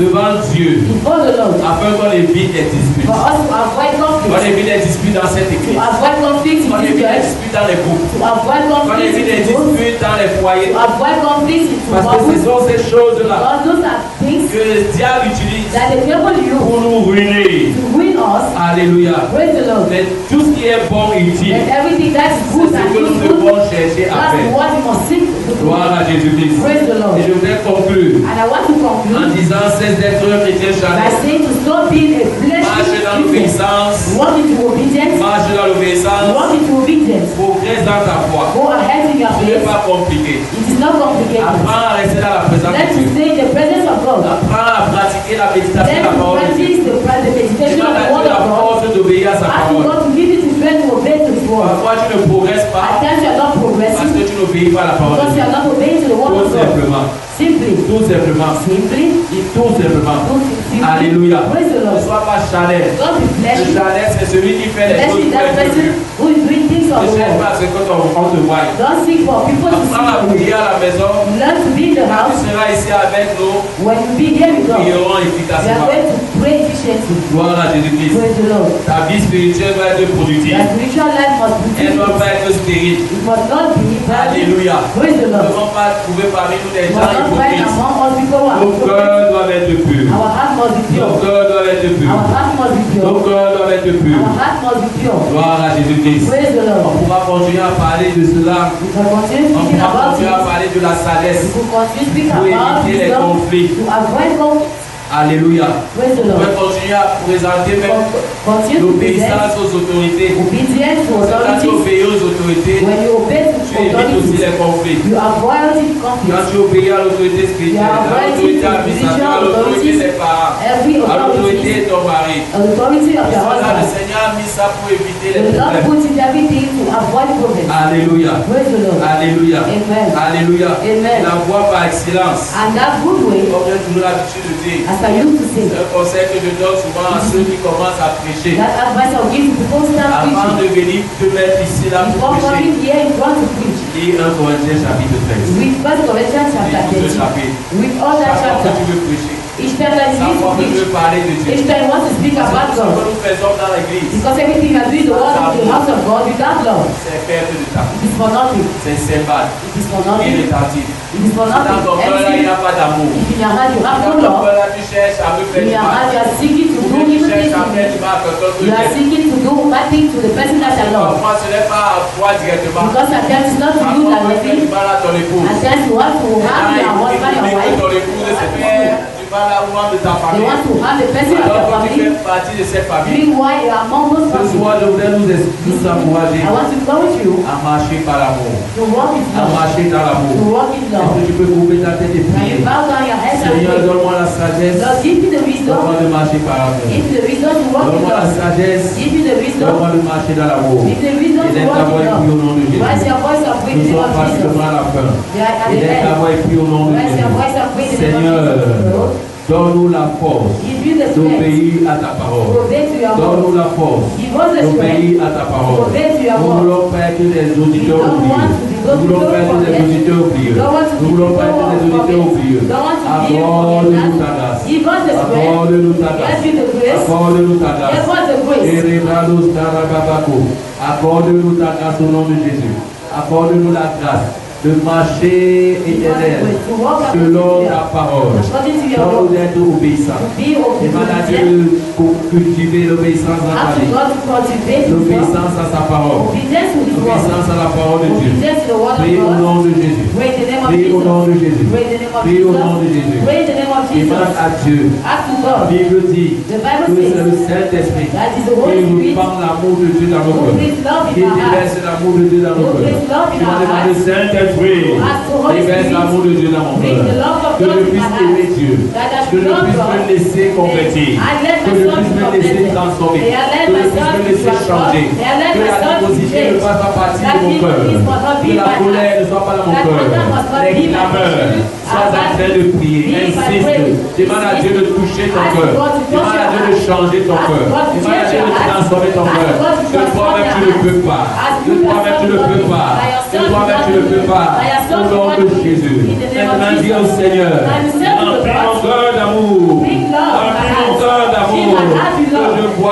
S1: devant Dieu,
S2: before the Lord,
S1: afin qu'on évite les disputes.
S2: for us to avoid
S1: Qu'on
S2: conflict,
S1: évite les disputes dans cette
S2: to
S1: église.
S2: avoid conflict in
S1: Qu'on
S2: this
S1: évite les
S2: church,
S1: disputes dans les groupes.
S2: to avoid
S1: Qu'on
S2: conflict
S1: évite les
S2: in the group,
S1: disputes dans les foyers.
S2: to avoid conflict in
S1: Parce que ce
S2: the
S1: sont ces choses-là
S2: because those are things
S1: que le diable utilise
S2: that the devil use
S1: pour nous ruiner.
S2: to win us.
S1: Alléluia.
S2: Praise the Lord.
S1: Mais tout ce qui est bon et utile,
S2: And everything that is
S1: c'est
S2: good
S1: ce
S2: and
S1: que nous
S2: useful,
S1: devons chercher à
S2: that's
S1: faire.
S2: what we must seek to do.
S1: Gloire à Jésus-Christ.
S2: Praise the Lord.
S1: Et je voudrais conclure
S2: And I want to
S1: en
S2: conclude
S1: disant cesse d'être un chrétien
S2: by
S1: charnel.
S2: saying to stop being a
S1: Marche dans
S2: fleshly
S1: l'obéissance.
S2: walk into obedience,
S1: Marche dans l'obéissance.
S2: walk into obedience,
S1: Progresse dans ta foi.
S2: go ahead in your
S1: Ce n'est
S2: faith.
S1: pas compliqué.
S2: It is not complicated.
S1: Apprends à rester dans la présence
S2: Let's
S1: de Dieu.
S2: stay in the presence of God.
S1: Apprends à pratiquer la méditation de
S2: Let's
S1: la parole de Dieu.
S2: practice the meditation
S1: Demande
S2: of
S1: à
S2: the
S1: Dieu
S2: word
S1: la
S2: of God.
S1: force d'obéir à sa
S2: Ask
S1: parole.
S2: God to give you the strength to obey to His word.
S1: Parfois tu ne progresses
S2: At
S1: pas
S2: times you are not
S1: parce
S2: progressing
S1: que tu n'obéis pas à la parole de
S2: because you
S1: Dieu.
S2: are not obeying to the word
S1: Tout
S2: of God.
S1: simplement.
S2: Simply.
S1: Tout simplement.
S2: Simply.
S1: Et tout simplement.
S2: Simply.
S1: Alléluia.
S2: Praise the
S1: Ne
S2: Lord.
S1: sois pas charnel.
S2: Don't be
S1: Le
S2: fleshly.
S1: charnel, c'est celui qui fait les choses
S2: Fleshly is
S1: pour
S2: that
S1: être
S2: person
S1: vu.
S2: who is doing things of
S1: Ne
S2: the
S1: cherche
S2: world.
S1: pas ce que on te voit.
S2: Don't seek for people to
S1: Apprends à
S2: see you.
S1: prier à la maison.
S2: Learn to be in the
S1: Quand tu
S2: house.
S1: seras ici avec nous,
S2: When you be here with God, we
S1: prions
S2: are
S1: efficacement.
S2: going to pray efficiently.
S1: Gloire à Jésus-Christ.
S2: Praise the Lord.
S1: Ta vie spirituelle doit être productive.
S2: Your spiritual life must be
S1: Elle ne doit
S2: different.
S1: pas être stérile.
S2: It must not be bad.
S1: Alléluia.
S2: Praise the
S1: Nous ne
S2: Lord.
S1: devons pas trouver parmi nous des
S2: We
S1: gens
S2: must not find
S1: hypocrites.
S2: among us people who are
S1: Nos
S2: hypocrites.
S1: cœurs doivent être purs.
S2: Our heart must be
S1: Nos
S2: pure.
S1: cœurs doivent être
S2: Our
S1: purs.
S2: heart must be
S1: Nos
S2: pure.
S1: cœurs doivent être purs.
S2: Our heart must be pure.
S1: Gloire à Jésus-Christ.
S2: Praise the
S1: On
S2: Lord.
S1: pourra continuer à parler de cela.
S2: We can continue
S1: On
S2: speaking
S1: pourra
S2: about
S1: continuer à
S2: it.
S1: parler de la sagesse
S2: We will continue speaking
S1: pour
S2: about
S1: éviter les
S2: wisdom
S1: conflits.
S2: to avoid conflict.
S1: Alléluia.
S2: Praise the
S1: On
S2: Lord.
S1: peut continuer à présenter même
S2: Continue to present
S1: l'obéissance aux autorités.
S2: obedience to
S1: Quand tu
S2: authorities.
S1: obéis aux autorités,
S2: When you obey to
S1: tu évites aussi
S2: authorities,
S1: les conflits.
S2: you avoid
S1: Quand
S2: conflict.
S1: tu obéis à l'autorité spirituelle, à l'autorité administrative, à l'autorité des parents,
S2: Every
S1: à l'autorité
S2: authority,
S1: de ton mari,
S2: authority of your
S1: là, le
S2: husband.
S1: Seigneur a mis ça pour éviter les
S2: The Lord
S1: problèmes.
S2: puts in everything to avoid problems.
S1: Alléluia.
S2: Praise the Lord.
S1: Alléluia.
S2: Amen.
S1: Alléluia.
S2: Amen.
S1: La voie par excellence.
S2: And that good way,
S1: Comme j'ai toujours l'habitude de dire,
S2: as I used to say,
S1: c'est un conseil que je donne souvent à ceux qui commencent à prêcher.
S2: that advice I'll give to people who start
S1: Avant
S2: preaching.
S1: de venir te mettre ici là pour
S2: Before
S1: prêcher,
S2: coming here, you want to preach.
S1: lis 1 Corinthiens chapitre 13.
S2: Read 1 Corinthians chapter
S1: Lis tout ce
S2: 13.
S1: chapitre.
S2: Read all that
S1: Chaque fois que
S2: chapter.
S1: tu veux prêcher,
S2: Each time that you
S1: chaque
S2: need to
S1: fois que tu
S2: preach,
S1: veux parler de Dieu,
S2: each time you want to speak
S1: parce
S2: about
S1: que ce que
S2: God.
S1: nous faisons dans l'église,
S2: Because everything you are doing in the world in the house of God without love,
S1: c'est perte de temps,
S2: it is for nothing.
S1: c'est symbole,
S2: It is for nothing.
S1: irrétatif.
S2: It is for
S1: Dans
S2: nothing.
S1: ton cœur là, il n'y a
S2: Empty.
S1: pas d'amour.
S2: If in your heart you have
S1: Dans
S2: no
S1: ton
S2: love,
S1: cœur là, tu cherches à me faire
S2: in
S1: du
S2: your
S1: mal.
S2: heart you are seeking to
S1: Ou
S2: do
S1: bien tu
S2: evil
S1: cherches
S2: things
S1: à
S2: to
S1: faire
S2: me.
S1: du mal à quelqu'un que
S2: You are
S1: j'aime.
S2: seeking to do bad things to the person that I love.
S1: Parfois, ce n'est pas à toi directement.
S2: Because at times it's not to you
S1: Parfois, on peut faire
S2: directly.
S1: du mal à ton épouse.
S2: At times you want to have
S1: Ah,
S2: your husband, your
S1: il
S2: wife.
S1: ton épouse se fait du mal à un membre de ta
S2: They
S1: famille.
S2: want to have the person of
S1: Alors
S2: your
S1: que tu
S2: family.
S1: fais partie de cette famille.
S2: Meanwhile, you are among those
S1: Ce
S2: family.
S1: soir, je voudrais nous encourager
S2: I want to encourage you
S1: à marcher par l'amour.
S2: to walk in
S1: À
S2: love.
S1: marcher dans
S2: To
S1: l'amour.
S2: walk in
S1: Est-ce
S2: love.
S1: que tu peux couper ta tête et
S2: Now
S1: prier?
S2: you bow down your heads and
S1: Seigneur,
S2: pray.
S1: donne-moi la sagesse.
S2: Lord, give me the wisdom.
S1: Donne-moi de marcher par l'amour.
S2: Give me the wisdom to walk in
S1: Donne-moi la
S2: love.
S1: sagesse.
S2: Give me the wisdom.
S1: Donne-moi de marcher dans l'amour.
S2: Give me the wisdom to
S1: Élève ta
S2: walk
S1: voix
S2: in
S1: et prie au
S2: love.
S1: nom de Jésus.
S2: Raise your voice and pray in
S1: Nous
S2: the name
S1: sommes
S2: of Jesus.
S1: pratiquement à la fin.
S2: They are at the
S1: Élève ta
S2: end.
S1: voix et prie au nom de
S2: Raise your
S1: Jésus.
S2: voice and pray in the name
S1: Seigneur,
S2: of Jesus.
S1: donne-nous la force
S2: Give you the strength
S1: d'obéir à ta
S2: to
S1: parole.
S2: obey to your
S1: Donne-nous
S2: word.
S1: la force
S2: Give us the strength
S1: d'obéir à ta
S2: to
S1: parole.
S2: obey to your
S1: Nous
S2: word.
S1: voulons pas être des auditeurs
S2: We don't
S1: oubliés.
S2: want to be
S1: Nous voulons pas être des auditeurs oubliés.
S2: Don't want to
S1: Nous
S2: be
S1: voulons pas être des
S2: people
S1: auditeurs
S2: of
S1: oubliés.
S2: Don't want to be
S1: Accorde-nous ta grâce.
S2: Give us the strength.
S1: Accorde-nous ta
S2: Give
S1: grâce.
S2: you the grace.
S1: Accorde-nous ta grâce.
S2: Give us the grace.
S1: Erevalos Darababako. Accorde-nous ta grâce au nom de Jésus. Accorde-nous la grâce de marcher éternel
S2: To walk
S1: selon
S2: according
S1: ta parole.
S2: to your
S1: Donne-nous
S2: word.
S1: d'être obéissants.
S2: To be
S1: Demande à Dieu
S2: obedient.
S1: de cultiver l'obéissance dans ta
S2: Ask
S1: vie.
S2: God to cultivate His word.
S1: L'obéissance à sa parole.
S2: Obedience to His word.
S1: L'obéissance à la parole de Dieu.
S2: Obedience to the word
S1: Prie au
S2: of God.
S1: nom de Jésus.
S2: Pray in the name of
S1: Prie au nom de
S2: Jesus.
S1: Jésus.
S2: Pray in the name of
S1: Prie au nom de
S2: Jesus.
S1: Jésus.
S2: Pray in the name of
S1: Demande
S2: Jesus.
S1: à Dieu.
S2: Ask to
S1: La
S2: God.
S1: Bible dit
S2: The Bible
S1: que c'est le
S2: says
S1: Saint-Esprit
S2: that is the
S1: qui
S2: Holy
S1: nous
S2: Spirit
S1: parle l'amour de Dieu dans nos
S2: who
S1: cœurs.
S2: brings love
S1: Qui
S2: in our hearts.
S1: déverse l'amour de Dieu dans nos
S2: Who
S1: cœurs.
S2: brings love in
S1: Tu vas
S2: our
S1: demander
S2: hearts.
S1: Saint-Esprit,
S2: Ask the Holy
S1: déverse
S2: Spirit.
S1: l'amour de Dieu dans mon
S2: Bring
S1: cœur.
S2: the love of
S1: Que
S2: God
S1: je
S2: in my
S1: puisse
S2: heart.
S1: aimer Dieu.
S2: That I
S1: Que
S2: should
S1: je
S2: love
S1: puisse me
S2: God.
S1: laisser convertir.
S2: I let
S1: Que je
S2: myself
S1: puisse
S2: be
S1: me laisser
S2: converted.
S1: transformer.
S2: May I let
S1: Que je puisse
S2: myself
S1: me
S2: be
S1: laisser
S2: transformed.
S1: changer.
S2: May I let
S1: Que la
S2: myself be
S1: animosité ne
S2: changed.
S1: fasse pas partie
S2: That
S1: de mon cœur.
S2: evil must not be
S1: Que la
S2: my
S1: colère
S2: heart.
S1: ne soit pas dans mon
S2: That
S1: cœur.
S2: anger must not
S1: Les
S2: be my
S1: clameurs,
S2: heart.
S1: sois en train de prier.
S2: Be my
S1: Insiste.
S2: prayer.
S1: Demande à Dieu de toucher ton
S2: Ask
S1: cœur.
S2: God to touch
S1: Demande à
S2: your
S1: Dieu de
S2: heart.
S1: changer ton
S2: Ask
S1: cœur.
S2: God to
S1: Demande à
S2: change
S1: Dieu
S2: your
S1: de
S2: heart.
S1: transformer ton
S2: Ask
S1: cœur.
S2: God to
S1: De toi-même tu ne
S2: transform
S1: peux
S2: your
S1: pas.
S2: heart.
S1: De toi-même tu ne peux pas. De toi-même tu ne peux pas. Au nom de Jésus. Maintenant dis au Seigneur, remplis mon cœur d'amour.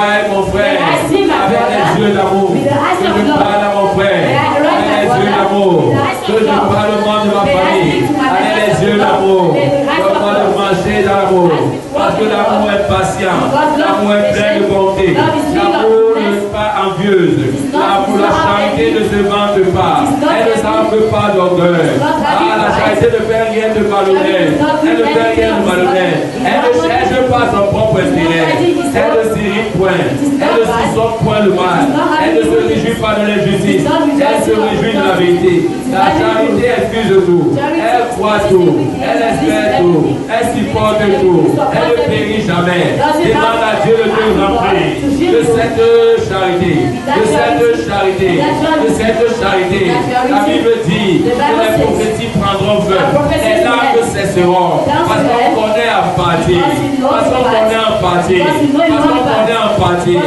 S1: vois mon frère avec les yeux d'amour. Que je parle à mon frère avec les yeux d'amour. Que je parle au monde de ma famille avec les yeux d'amour. Donne-moi de marcher dans l'amour. Parce que l'amour est patient. L'amour est plein de bonté. L'amour n'est pas envieuse. La charité ne se vante pas. Elle ne s'enfle pas d'orgueil. La charité ne fait rien de malhonnête. Elle ne fait rien de malhonnête. Elle ne cherche pas son propre intérêt. Elle ne s'irrite point. Elle ne soupçonne point le mal. Elle ne se réjouit pas de l'injustice. Elle se réjouit de la vérité. La charité excuse tout. Elle croit tout. Elle espère tout. Elle supporte tout. Elle ne périt jamais. Demande à Dieu de te remplir de cette charité. De cette charité. De cette charité. La Bible dit que les prophéties prendront feu. Les larmes cesseront. Parce qu'on connaît en partie. Parce qu'on connaît en partie. Parce qu'on connaît en partie.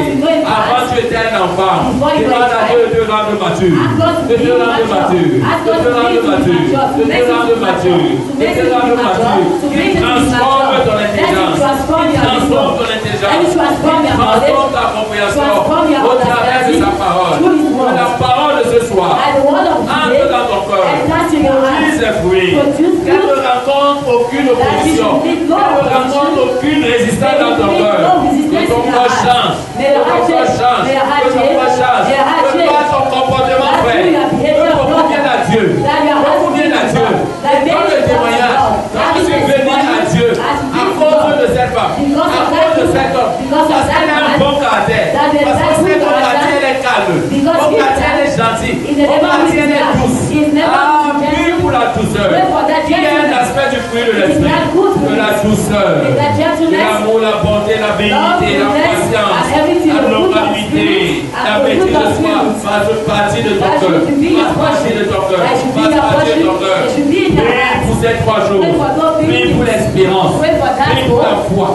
S1: Avant tu étais un enfant. Demande à Dieu de te rendre mature. De te rendre mature. De te rendre mature. De te rendre mature. De te rendre mature. Il transforme ton intelligence. Il transforme ton intelligence. Il transforme ta compréhension au travers de sa parole. Que la parole de ce soir entre dans ton cœur. Produise ses fruits. Qu'elle ne rencontre aucune opposition. Qu'elle ne rencontre aucune résistance dans ton cœur. Que ton cœur change. Que ton cœur change. Que ton cœur change. Que pas ton comportement fait. Que beaucoup viennent à Dieu. Beaucoup viennent à Dieu. Et dans le témoignage, quand je suis venu à Dieu, à cause de cette femme, à cause de cet homme, parce qu'elle a un bon caractère, parce que cet bon caractère elle est calme, bon caractère elle est gentil, bon caractère elle est douce. Ah, prie pour la douceur. Qui est un aspect du fruit de l'esprit, de la douceur, de l'amour, la bonté, la vérité, la patience, la longanimité, la maîtrise de soi, fasse partie de ton cœur, fasse partie de ton cœur, fasse partie de ton cœur. Prie pour ces 3 jours, prie pour l'espérance, prie pour la foi,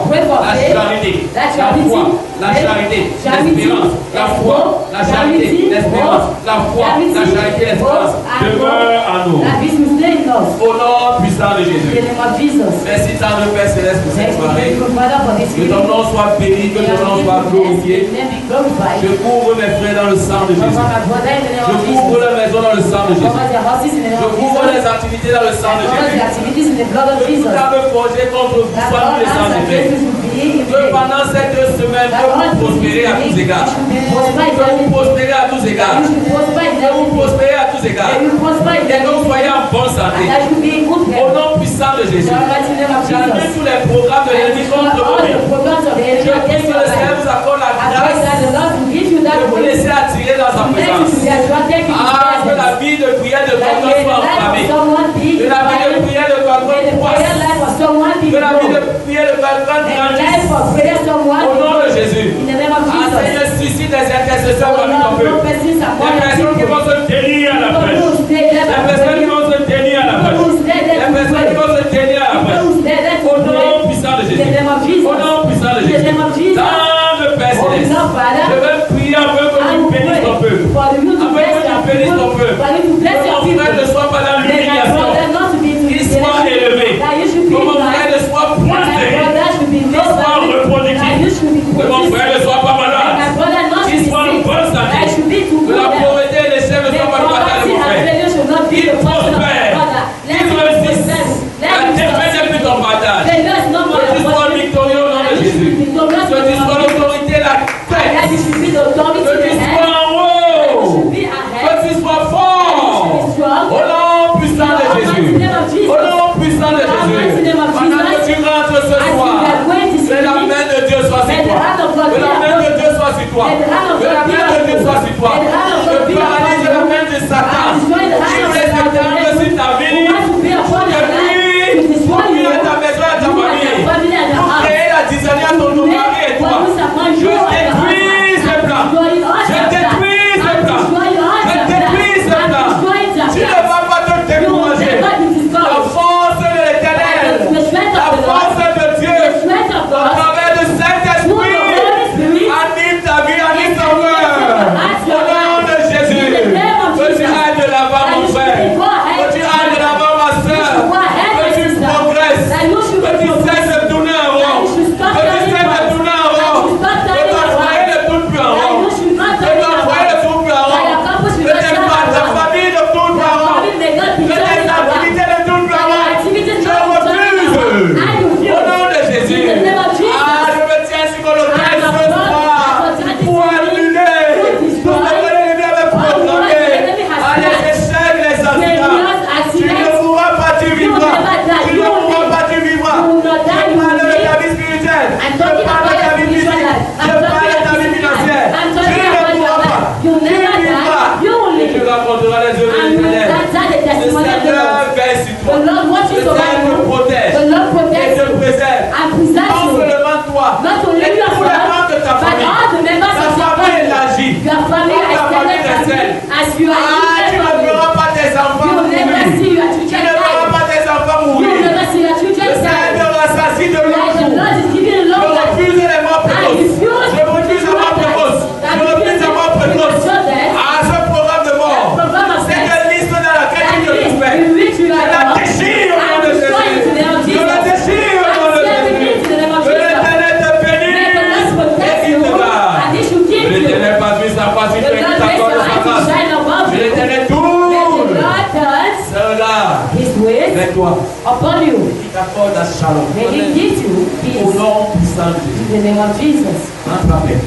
S1: la charité, la foi, la charité, l'espérance, la foi, la charité, l'espérance, la foi, la charité, l'espérance demeure en nous. Au nom puissant de Jésus. Merci tant de Père Céleste pour cette soirée. Que ton nom soit béni, que ton nom soit glorifié. Je couvre mes frères dans le sang de Jésus. Je couvre la maison dans le sang de Jésus. Je couvre les activités dans le sang de Jésus. Que tout arme forgé contre vous soit dans le sang de Jésus. Que pendant ces 2 semaines, que vous prospérez à tous égards. Que vous prospérez à tous égards. Que vous prospérez à tous égards. Et que vous soyez en bonne santé. Au nom puissant de Jésus. J'annule tous les programmes de l'ennemi contre vous. Je prie que le Seigneur vous accorde la grâce de vous laisser attirer dans sa présence. Ah, que la vie de prière de quelqu'un soit enflammée. Que la vie de prière de quelqu'un croisse. Que la vie de prière de quelqu'un grandisse. Au nom de Jésus. Ah, Seigneur, suscite des intercesseurs parmi ton peuple. Des personnes qui vont se tenir à la brèche. Des personnes qui vont se tenir à la brèche. Les personnes qui vont se tenir à la brèche. Au nom puissant de Jésus. Au nom puissant de Jésus. Dans le Père Céleste, je vais prier afin que tu bénisses ton peuple. Afin que tu bénisses ton peuple. Que mon frère ne soit pas dans l'humiliation. Qu'il soit élevé. Que mon frère ne soit prospéré. Qu'il soit reproductif. Que mon frère ne soit pas malade. Qu'il soit en bonne santé. Que la pauvreté et les chèvres ne soient pas le bataille de mon frère. Qu'il prospère. Qu'il réussisse. La défaite n'est plus ton bataille. Que tu sois victorieux au nom de Jésus. Que tu sois l'autorité, la tête. Que tu sois en haut. Que tu sois fort. Au nom puissant de Jésus. Au nom puissant de Jésus. Pendant que tu rentres ce soir, que la main de Dieu soit sur toi. Que la main de Dieu soit sur toi. Que la main de Dieu soit sur toi. Que paralyse la main de Satan. Qui laisse le terme sur ta vie. Pour à ta maison et à ta famille. Pour créer la discerner à ton mari et toi. Je détruis ce plan. Je détruis ce plan. Je détruis ce plan. Tu ne vas pas te décourager. La force de l'Éternel. La force de Dieu. Au travers de cet esprit. Anime ta vie, anime ton cœur. Au nom de
S2: you are
S1: tu ne verras pas tes enfants
S2: you will never see
S1: mourir.
S2: your
S1: Tu
S2: children
S1: ne verras
S2: die.
S1: pas tes enfants
S2: You will
S1: mourir.
S2: never see your
S1: Le
S2: children die.
S1: Seigneur rassasie de
S2: Like the
S1: l'eau.
S2: Lord is giving you
S1: Je
S2: long life.
S1: refuse les morts
S2: I
S1: précoces.
S2: refuse
S1: Je refuse les morts précoces. Je refuse les morts précoces. À ce programme de mort. Cette liste dans laquelle tu te trouvais. Je la déchire au nom de Jésus. Je la déchire au nom de Jésus. Que l'Éternel te bénisse et qu'il te garde. Que l'Éternel fasse lui sa face, il fait qu'il t'accorde sa grâce. Que l'Éternel tourne cela vers toi.
S2: upon you.
S1: Il t'accorde la shalom.
S2: May he give you
S1: Au
S2: peace
S1: nom puissant de Jésus.
S2: in the name of Jesus.
S1: Entre la paix.